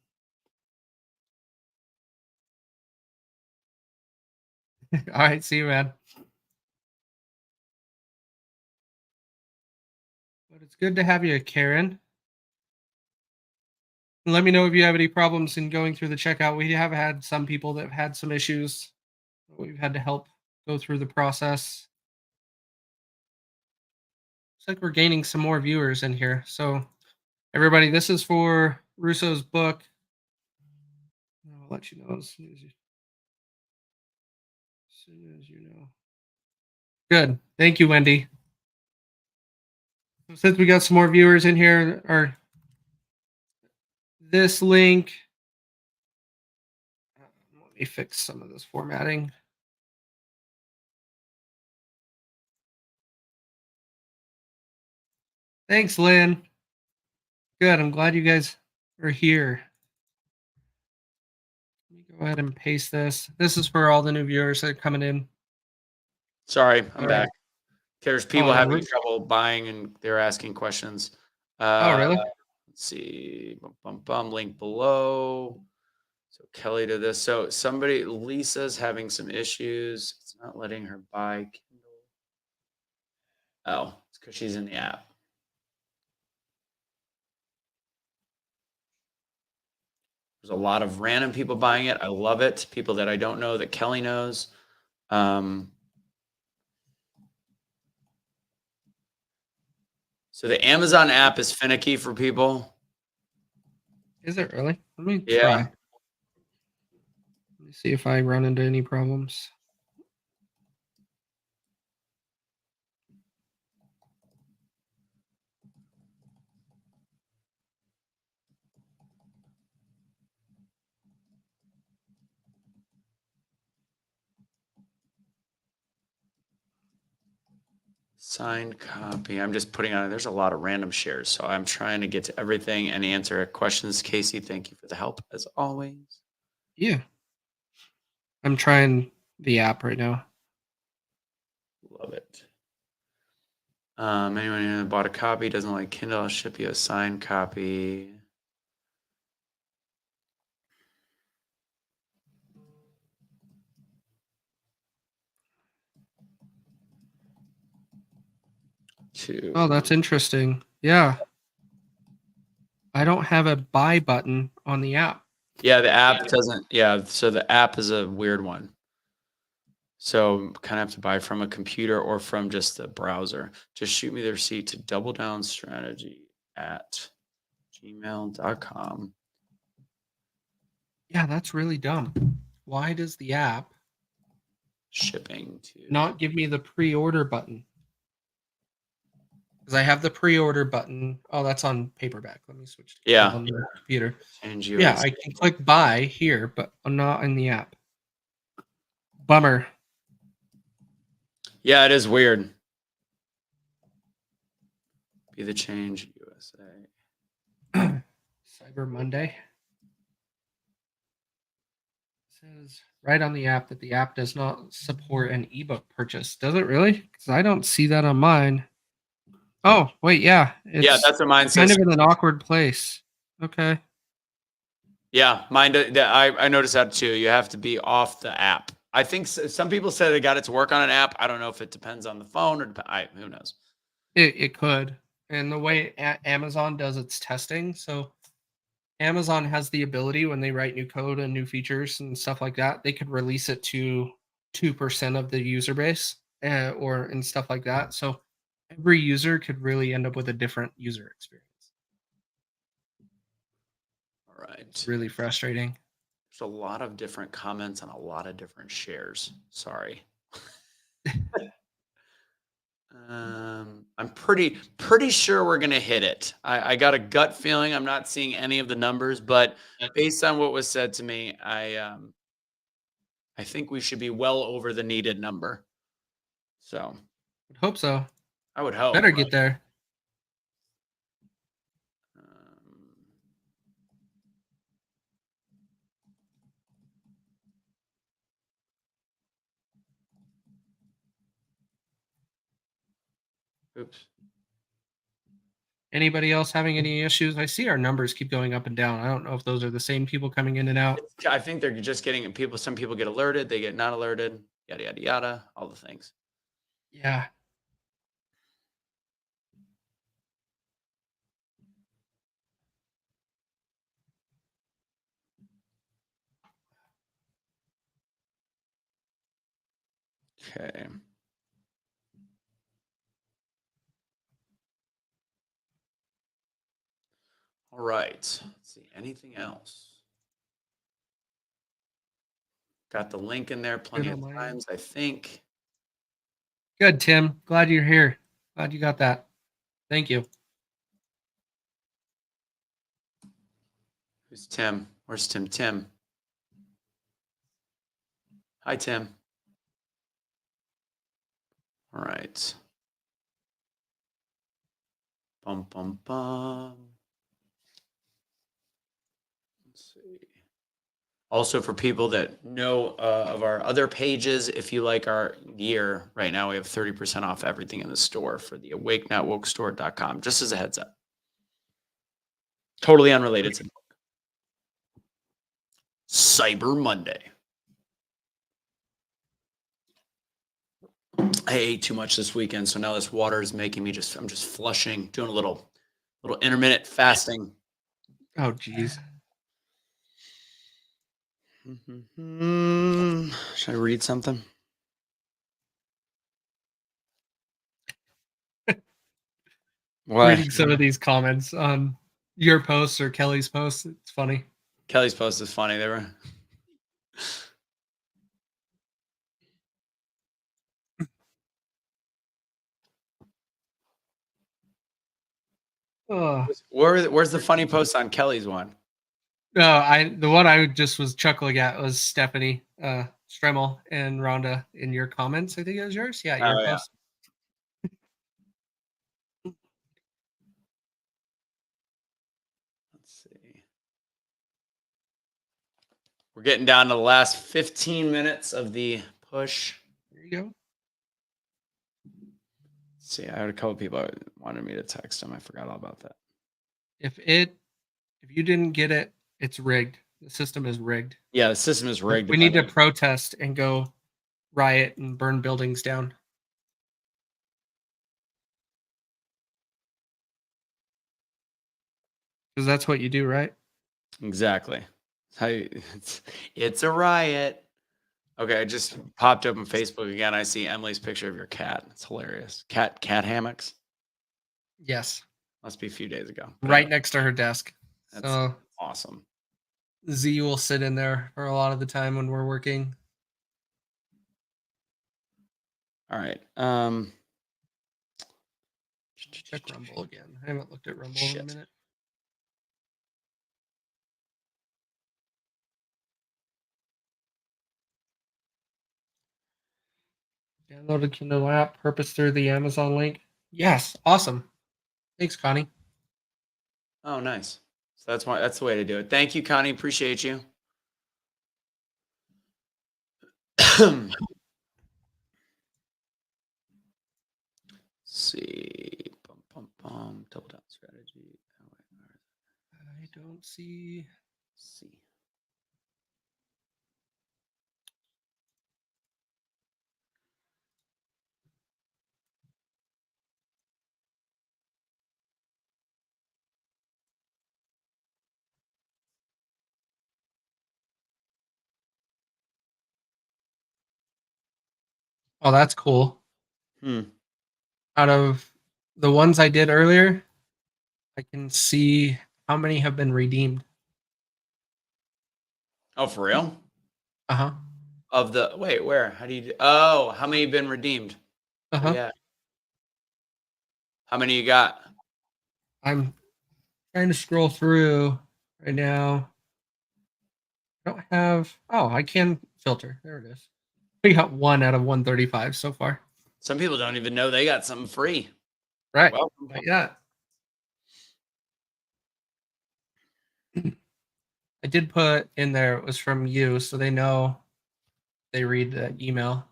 All right, see you, man. But it's good to have you, Karen. And let me know if you have any problems in going through the checkout. We have had some people that have had some issues. We've had to help go through the process. Looks like we're gaining some more viewers in here. So, everybody, this is for Russo's book. I'll let you know as soon as you know. Good. Thank you, Wendy. So since we got some more viewers in here, or this link, let me fix some of this formatting. Thanks, Lynn. Good. I'm glad you guys are here. Let me go ahead and paste this. This is for all the new viewers that are coming in. Sorry, I'm All back. right. There's people no having worries. trouble buying and they're asking questions. Oh, really? Let's see. Link below. So Kelly did this. So Lisa's having some issues. It's not letting her buy Kindle. Oh, it's because she's in the app. There's a lot of random people buying it. I love it. People that I don't know that Kelly knows. So the Amazon app is finicky for people. Is it really? Let me Yeah. try. Let me see if I run into any problems. Signed copy. I'm just putting on, there's a lot of random shares. So I'm trying to get to everything and answer questions. Casey, thank you for the help as always. Yeah. I'm trying the app right now. Love it. Anyone who bought a copy doesn't like Kindle, I'll ship you a signed copy. Oh, that's interesting. Yeah. I don't have a buy button on the app. Yeah, the app doesn't. Yeah, so the app is a weird one. So kind of have to buy from a computer or from just the browser. Just shoot me the receipt to doubledownstrategy@gmail.com. Yeah, that's really dumb. Why does the app Shipping to not give me the pre-order button? Because I have the pre-order button. Oh, that's on paperback. Let me switch to on the computer. change Yeah, US. I can click buy here, but I'm not in the app. Bummer. Yeah, it is weird. Be the change USA. Cyber Monday. It says right on the app that the app does not support an ebook purchase. Does it really? Because I don't see that on mine. Oh, wait, yeah. Yeah, that's what mine kind says. of in an awkward place. Okay. Yeah, mine. I noticed that too. You have to be off the app. I think some people said they got it to work on an app. I don't know if it depends on the phone or who knows. It could. And the way Amazon does its testing, so Amazon has the ability when they write new code and new features and stuff like that, they could release it to 2% of the user base or and stuff like that. So every user could really end up with a different user experience. All right. It's really frustrating. There's a lot of different comments and a lot of different shares. Sorry. I'm pretty sure we're gonna hit it. I got a gut feeling. I'm not seeing any of the numbers, but based on what was said to me, I think we should be well over the needed number. So Hope so. I would hope. Better get there. Um, oops. Anybody else having any issues? I see our numbers keep going up and down. I don't know if those are the same people coming in and out. I think they're just getting people. Some people get alerted, they get not alerted, yada, yada, yada, all the things. Yeah. Okay. All right. Let's see. Anything else? Got the link in there plenty of times, I think. Good, Tim. Glad you're here. Glad you got that. Thank you. Who's Tim? Where's Tim? Tim. Hi, Tim. All right. Bum, bum, bum. Let's see. Also, for people that know of our other pages, if you like our gear right now, we have 30% off everything in the store for the awakenotwokestore.com, just as a heads up. Totally unrelated to Cyber Monday. I ate too much this weekend, so now this water is making me I'm just flushing, doing a little intermittent fasting. Oh, geez. Should I read something? What? Reading some of these comments on your posts or Kelly's posts, it's funny. Kelly's post is funny. They were. Oh. Where's the funny post on Kelly's one? No, the one I just was chuckling at was Stephanie Stremmel and Rhonda in your comments. I think it was yours. Yeah, your post. Let's see. We're getting down to the last 15 minutes of the push. There you go. Let's see, I had a couple people that wanted me to text them. I forgot all about that. If you didn't get it, it's rigged. The system is rigged. Yeah, the system is rigged. We need to protest and go riot and burn buildings down. Because that's what you do, right? Exactly. It's a riot. Okay, I just popped up on Facebook again. I see Emily's picture of your cat. It's hilarious. Cat hammocks. Yes. Must be a few days ago. Right next to her desk. That's so awesome. Z will sit in there for a lot of the time when we're working. All right. Check Rumble again. I haven't looked at Rumble in a minute. Downloaded Kindle app, purpose through the Amazon link. Yes, awesome. Thanks, Connie. Oh, nice. So that's the way to do it. Thank you, Connie. Appreciate you. See. Double down strategy. I don't see. Oh, that's cool. Out of the ones I did earlier, I can see how many have been redeemed. Oh, for real? Uh-huh. Of the wait, where? How do you oh, how many have been redeemed? Where Uh-huh. you at? How many you got? I'm trying to scroll through right now. I don't have I can filter. There it is. We got 1 out of 135 so far. Some people don't even know they got something free. Right. Welcome. Yeah. I did put in there it was from you, so they know they read the email.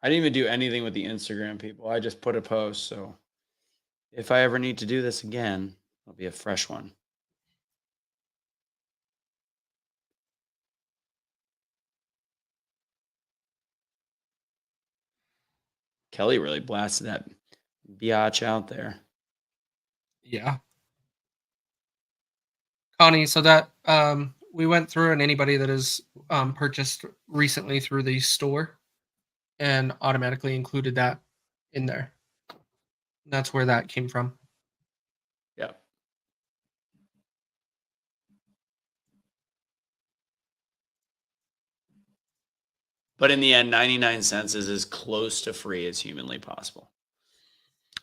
I didn't even do anything with the Instagram people. I just put a post. So if I ever need to do this again, it'll be a fresh one. Kelly really blasted that biatch out there. Yeah. Connie, so that we went through and anybody that has purchased recently through the store and automatically included that in there. That's where that came from. Yeah. But in the end, 99 cents is as close to free as humanly possible.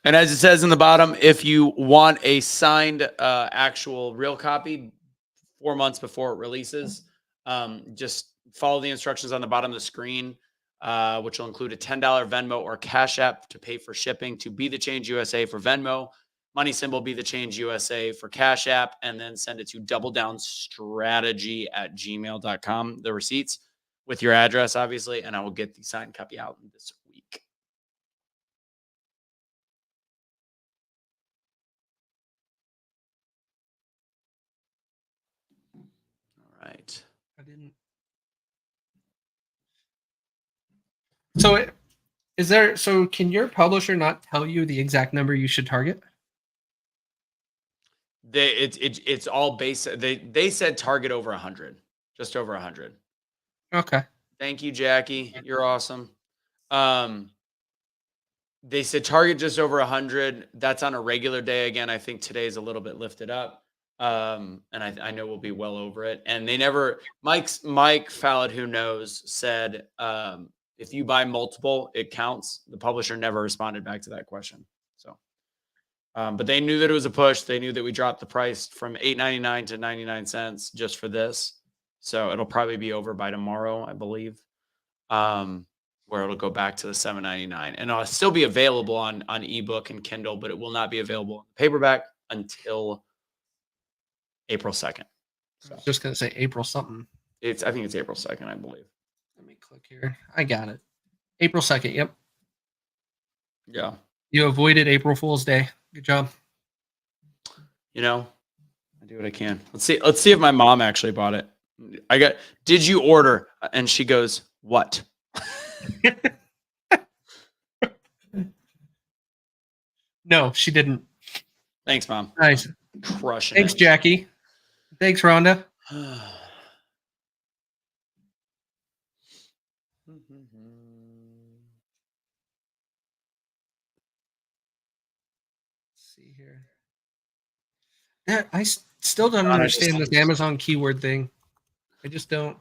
And as it says in the bottom, if you want a signed actual real copy 4 months before it releases, just follow the instructions on the bottom of the screen, which will include a $10 Venmo or Cash App to pay for shipping to Be the Change USA for Venmo, money symbol Be the Change USA for Cash App, and then send it to doubledownstrategy@gmail.com, the receipts with your address, obviously, and I will get the signed copy out this week. All right. I didn't. So is there? So can your publisher not tell you the exact number you should target? It's all base. They said target over 100, just over 100. Okay. Thank you, Jackie. You're awesome. They said target just over 100. That's on a regular day. Again, I think today's a little bit lifted up. And I know we'll be well over it. And they never, Mike Fallad, who knows, said, if you buy multiple, it counts. The publisher never responded back to that question. So, but they knew that it was a push. They knew that we dropped the price from $8.99 to 99 cents just for this. So it'll probably be over by tomorrow, I believe. Where it'll go back to the $7.99, and it'll still be available on ebook and Kindle, but it will not be available in paperback until April 2nd. So I was just gonna say April something. I think it's April 2nd, I believe. Let me click here. I got it. April 2nd. Yep. Yeah. You avoided April Fool's Day. Good job. You know, I do what I can. Let's see if my mom actually bought it. Did you order? And she goes, what? No, she didn't. Thanks, Mom. Nice. Crushing Thanks, it. Jackie. Thanks, Rhonda. See here. Yeah, I still don't understand this Amazon keyword thing. I just don't.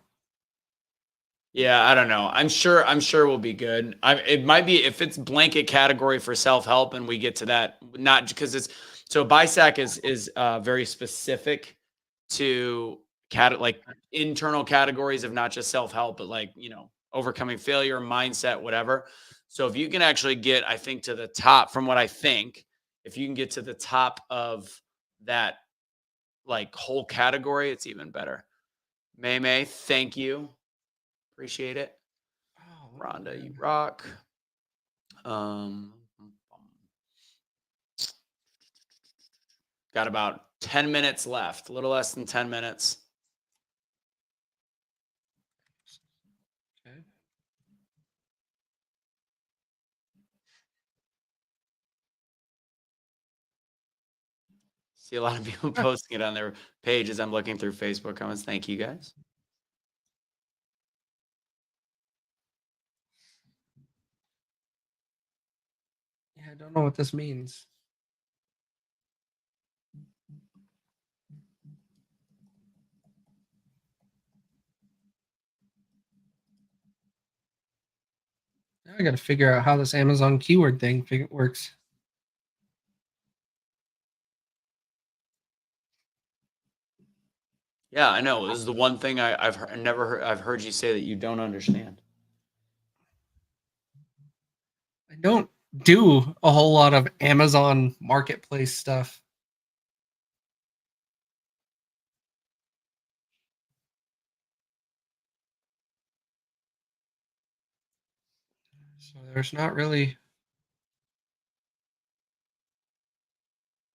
Yeah, I don't know. I'm sure we'll be good. It might be if it's blanket category for self-help and we get to that, not because it's so BISAC is very specific to like internal categories of not just self-help, but like, overcoming failure, mindset, whatever. So if you can actually get, I think, to the top from what I think, if you can get to the top of that like whole category, it's even better. May, thank you. Appreciate it. Oh, Rhonda, you rock. Got about 10 minutes left, a little less than 10 minutes. okay. See a lot of people posting it on their pages. I'm looking through Facebook comments. Thank you guys. Yeah, I don't know what this means. Now I got to figure out how this Amazon keyword thing works. Yeah, I know. This is the one thing I've never heard. I've heard you say that you don't understand. I don't do a whole lot of Amazon marketplace stuff. So there's not really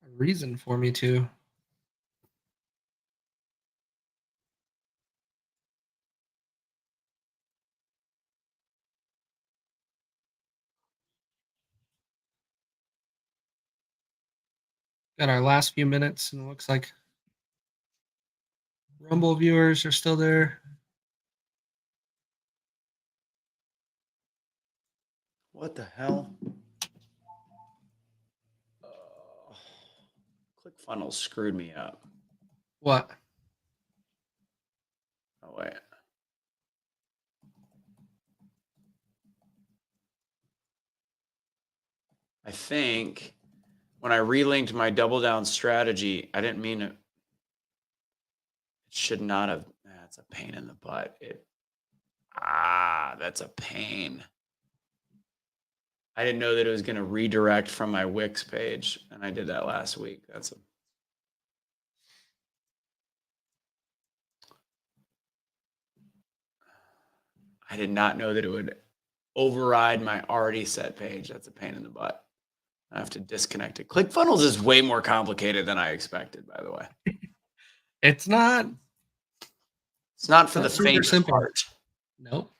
a reason for me to. Got our last few minutes, and it looks like Rumble viewers are still there. What the hell? ClickFunnels screwed me up. What? Oh, wait. I think when I relinked my double down strategy, I didn't mean it. It should not have. That's a pain in the butt. That's a pain. I didn't know that it was going to redirect from my Wix page, and I did that last week. I did not know that it would override my already set page. That's a pain in the butt. I have to disconnect it. ClickFunnels is way more complicated than I expected, by the way. It's not. It's not for the super faint of simple. heart. Nope.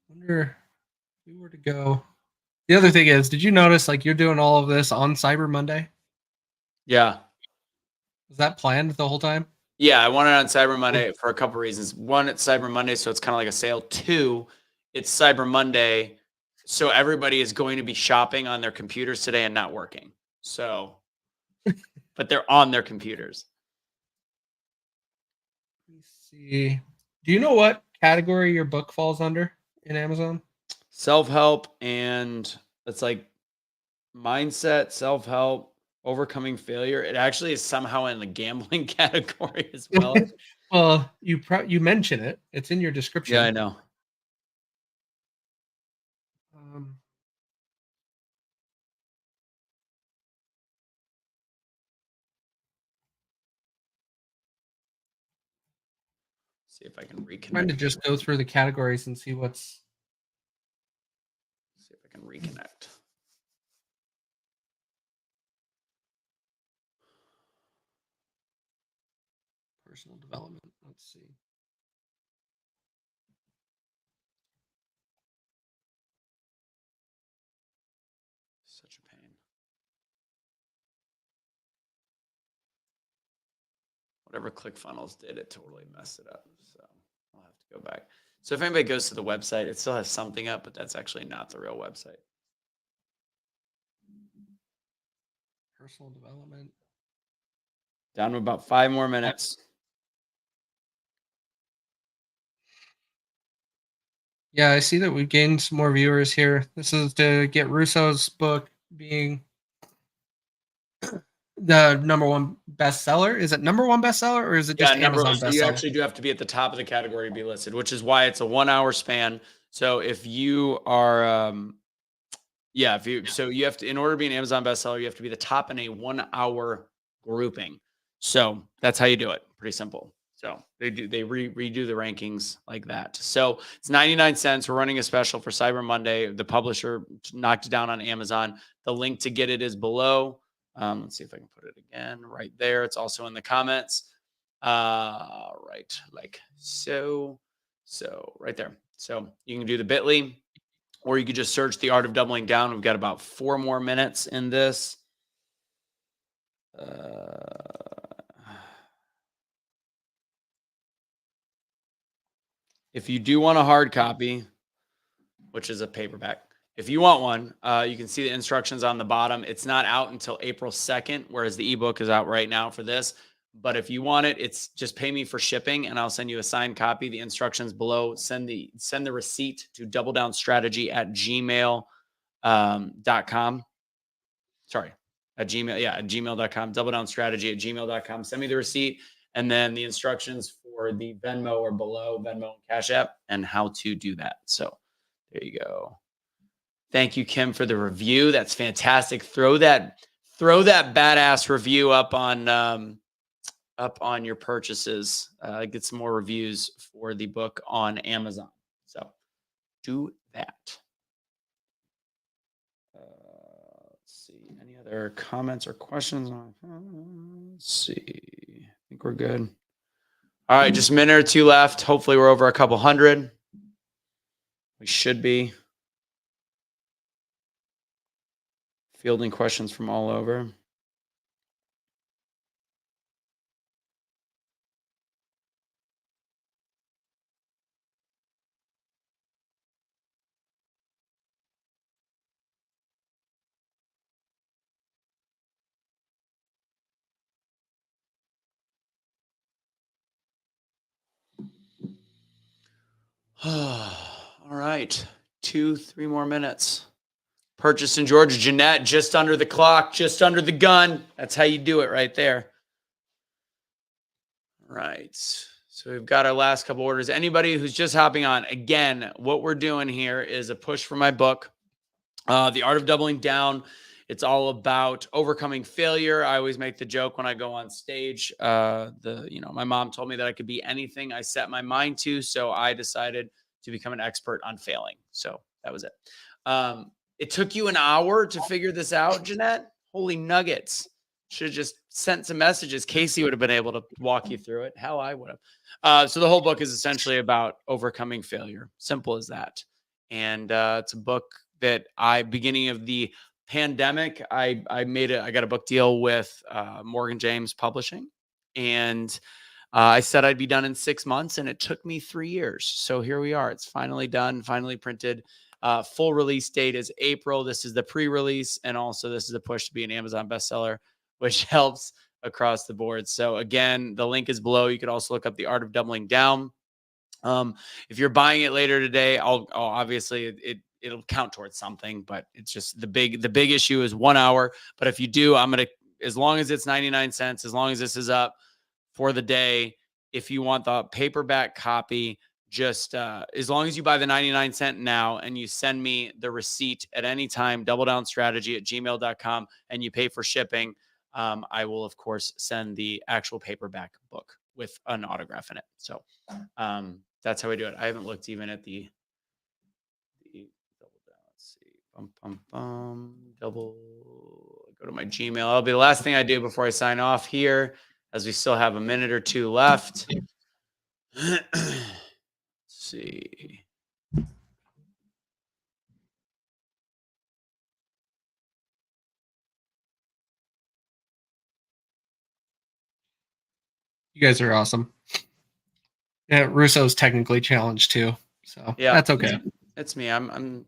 Wonder if we were to go. The other thing is, did you notice like you're doing all of this on Cyber Monday? Yeah. Was that planned the whole time? Yeah, I want it on Cyber Monday for a couple reasons. One, it's Cyber Monday, so it's kind of like a sale. Two, it's Cyber Monday, so everybody is going to be shopping on their computers today and not working. So, but they're on their computers. Let me see. Do you know what category your book falls under in Amazon? Self-help, and it's like mindset, self-help, overcoming failure. It actually is somehow in the gambling category as well. Well, you mention it. It's in your description. Yeah, I know. See if I can reconnect. Trying to just go through the categories and see what's. See if I can reconnect. Personal development. Let's see. Such a pain. Whatever ClickFunnels did, it totally messed it up. So I'll have to go back. So if anybody goes to the website, it still has something up, but that's actually not the real website. Personal development. Down to about 5 more minutes. Yeah, I see that we've gained some more viewers here. This is to get Russo's book being the #1 bestseller. Is it #1 bestseller or is it just Amazon bestseller? You actually do have to be at the top of the category to be listed, which is why it's a 1 hour span. So if you are, so you have to, in order to be an Amazon bestseller, you have to be the top in a 1 hour grouping. So that's how you do it. Pretty simple. So they redo the rankings like that. So it's 99 cents. We're running a special for Cyber Monday. The publisher knocked it down on Amazon. The link to get it is below. Let's see if I can put it again right there. It's also in the comments. Right, like so right there. So you can do the bit.ly, or you could just search The Art of Doubling Down. We've got about 4 more minutes in this. If you do want a hard copy, which is a paperback, if you want one, you can see the instructions on the bottom. It's not out until April 2nd, whereas the ebook is out right now for this. But if you want it, it's just pay me for shipping and I'll send you a signed copy. The instructions below, send the receipt to doubledownstrategy@gmail.com. Sorry, at gmail.com, doubledownstrategy@gmail.com. Send me the receipt and then the instructions for the Venmo or below, Venmo and Cash App, and how to do that. So there you go. Thank you, Kim, for the review. That's fantastic. Throw that badass review up on your purchases. Get some more reviews for the book on Amazon. So do that. Let's see. Any other comments or questions? Let's see. I think we're good. All right, just a minute or two left. Hopefully we're over a couple hundred. We should be. Fielding questions from all over. All right. 2-3 more minutes. Purchase in Georgia. Jeanette, just under the clock, just under the gun. That's how you do it right there. Right. So we've got our last couple orders. Anybody who's just hopping on, again, what we're doing here is a push for my book, The Art of Doubling Down. It's all about overcoming failure. I always make the joke when I go on stage. My mom told me that I could be anything I set my mind to. So I decided to become an expert on failing. So that was it. It took you an hour to figure this out, Jeanette? Holy nuggets. Should have just sent some messages. Casey would have been able to walk you through it. Hell, I would have. So the whole book is essentially about overcoming failure. Simple as that. And it's a book that beginning of the pandemic, I got a book deal with Morgan James Publishing. And I said I'd be done in 6 months, and it took me 3 years. So here we are. It's finally done, finally printed. Full release date is April. This is the pre-release, and also this is a push to be an Amazon bestseller, which helps across the board. So again, the link is below. You could also look up The Art of Doubling Down. If you're buying it later today, I'll obviously it'll count towards something, but it's just the big issue is 1 hour. But if you do, as long as it's 99 cents, as long as this is up for the day, if you want the paperback copy, just as long as you buy the 99 cent now and you send me the receipt at any time, doubledownstrategy@gmail.com, and you pay for shipping, I will, of course, send the actual paperback book with an autograph in it. So that's how we do it. I haven't looked even at the double down. Let's see. Go to my Gmail. That'll be the last thing I do before I sign off here, as we still have a minute or two left. Let's see. You guys are awesome. Yeah, Russo's technically challenged too, so Yeah, that's okay. It's me. I'm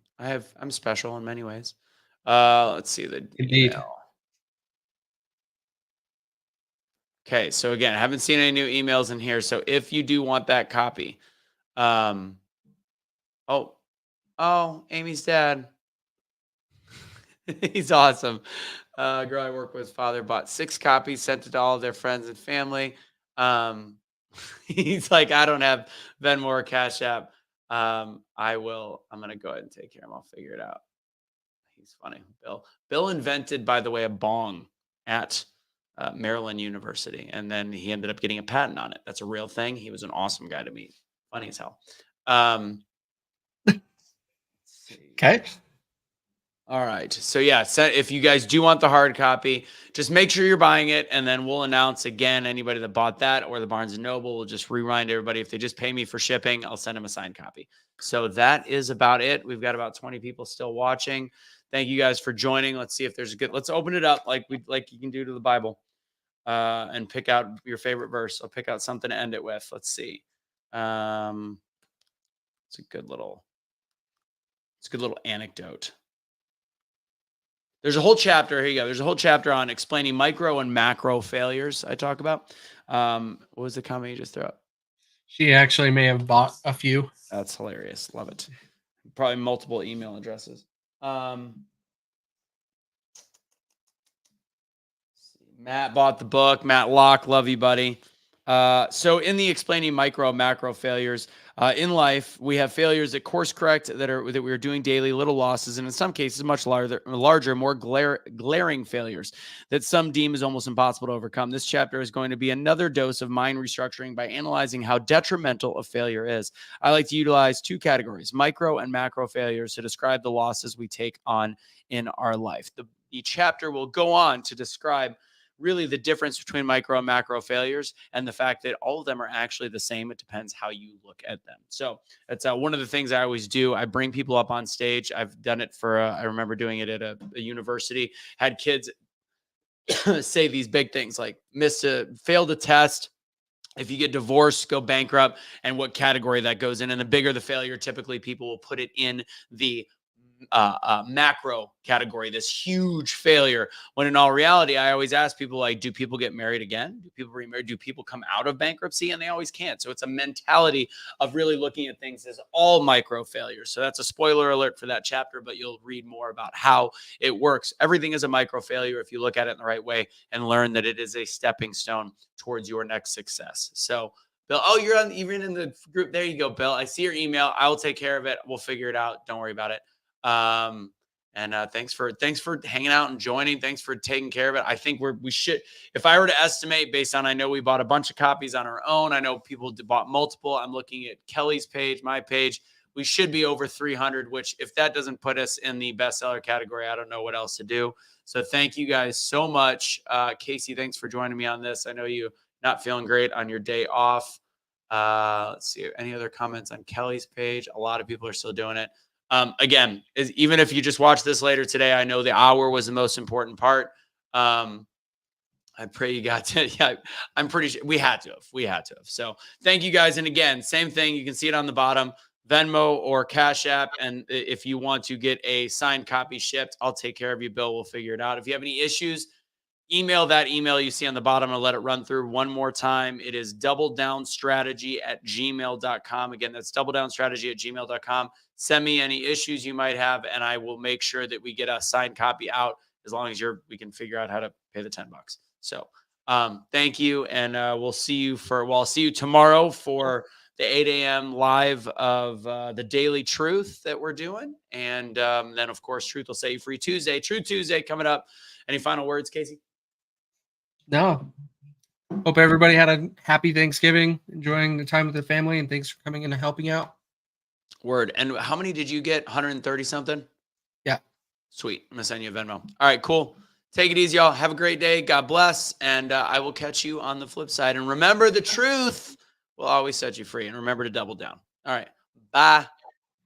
special in many ways. Let's see the Indeed. email. Okay, so again, I haven't seen any new emails in here. So if you do want that copy, oh, Amy's dad. He's awesome. Girl I work with, father bought 6 copies, sent it to all of their friends and family. He's like, I don't have Venmo or Cash App. I'm gonna go ahead and take care of him. I'll figure it out. He's funny. Bill invented, by the way, a bong at Maryland University, and then he ended up getting a patent on it. That's a real thing. He was an awesome guy to meet. Funny as hell. Okay. All right. So yeah, if you guys do want the hard copy, just make sure you're buying it, and then we'll announce again anybody that bought that or the Barnes and Noble. We'll just rewind everybody. If they just pay me for shipping, I'll send them a signed copy. So that is about it. We've got about 20 people still watching. Thank you guys for joining. Let's see if there's let's open it up like you can do to the Bible, and pick out your favorite verse. I'll pick out something to end it with. Let's see. It's a good little anecdote. There's a whole chapter. Here you go. There's a whole chapter on explaining micro and macro failures. I talk about. What was the comment you just threw up? She actually may have bought a few. That's hilarious. Love it. Probably multiple email addresses. Matt bought the book. Matt Locke, love you, buddy. So in the explaining micro macro failures in life, we have failures that course correct that we are doing daily, little losses, and in some cases much larger, more glaring failures that some deem is almost impossible to overcome. This chapter is going to be another dose of mind restructuring by analyzing how detrimental a failure is. I like to utilize two categories, micro and macro failures, to describe the losses we take on in our life. The chapter will go on to describe really the difference between micro and macro failures and the fact that all of them are actually the same. It depends how you look at them. So that's one of the things I always do. I bring people up on stage. I've done it for, I remember doing it at a university, had kids say these big things like failed a test. If you get divorced, go bankrupt, and what category that goes in. And the bigger the failure, typically people will put it in the macro category, this huge failure, when in all reality, I always ask people, like, do people get married again? Do people remarry? Do people come out of bankruptcy? And they always can't. So it's a mentality of really looking at things as all micro failures. So that's a spoiler alert for that chapter, but you'll read more about how it works. Everything is a micro failure if you look at it in the right way and learn that it is a stepping stone towards your next success. So Bill, you're even in the group. There you go, Bill. I see your email. I will take care of it. We'll figure it out. Don't worry about it. Thanks for hanging out and joining. Thanks for taking care of it. I think we should, if I were to estimate based on, I know we bought a bunch of copies on our own. I know people bought multiple. I'm looking at Kelly's page, my page. We should be over 300, which if that doesn't put us in the bestseller category, I don't know what else to do. So thank you guys so much. Casey, thanks for joining me on this. I know you not feeling great on your day off. Let's see. Any other comments on Kelly's page? A lot of people are still doing it. Again, even if you just watch this later today, I know the hour was the most important part. I pray you got to, yeah, I'm pretty sure we had to have. So thank you guys. And again, same thing. You can see it on the bottom, Venmo or Cash App. And if you want to get a signed copy shipped, I'll take care of you, Bill. We'll figure it out. If you have any issues, email that email you see on the bottom and let it run through one more time. It is doubledownstrategy@gmail.com. Again, that's doubledownstrategy@gmail.com. Send me any issues you might have, and I will make sure that we get a signed copy out as long as we can figure out how to pay the $10. So thank you. And I'll see you tomorrow for the 8 a.m. live of the Daily Truth that we're doing. And then, of course, Truth will Set You Free Tuesday. True Tuesday coming up. Any final words, Casey? No. Hope everybody had a happy Thanksgiving, enjoying the time with the family, and thanks for coming in and helping out. Word. And how many did you get? 130 something? Yeah. Sweet. I'm going to send you a Venmo. All right, cool. Take it easy, y'all. Have a great day. God bless. And I will catch you on the flip side. And remember, the truth will always set you free. And remember to double down. All right. Bye.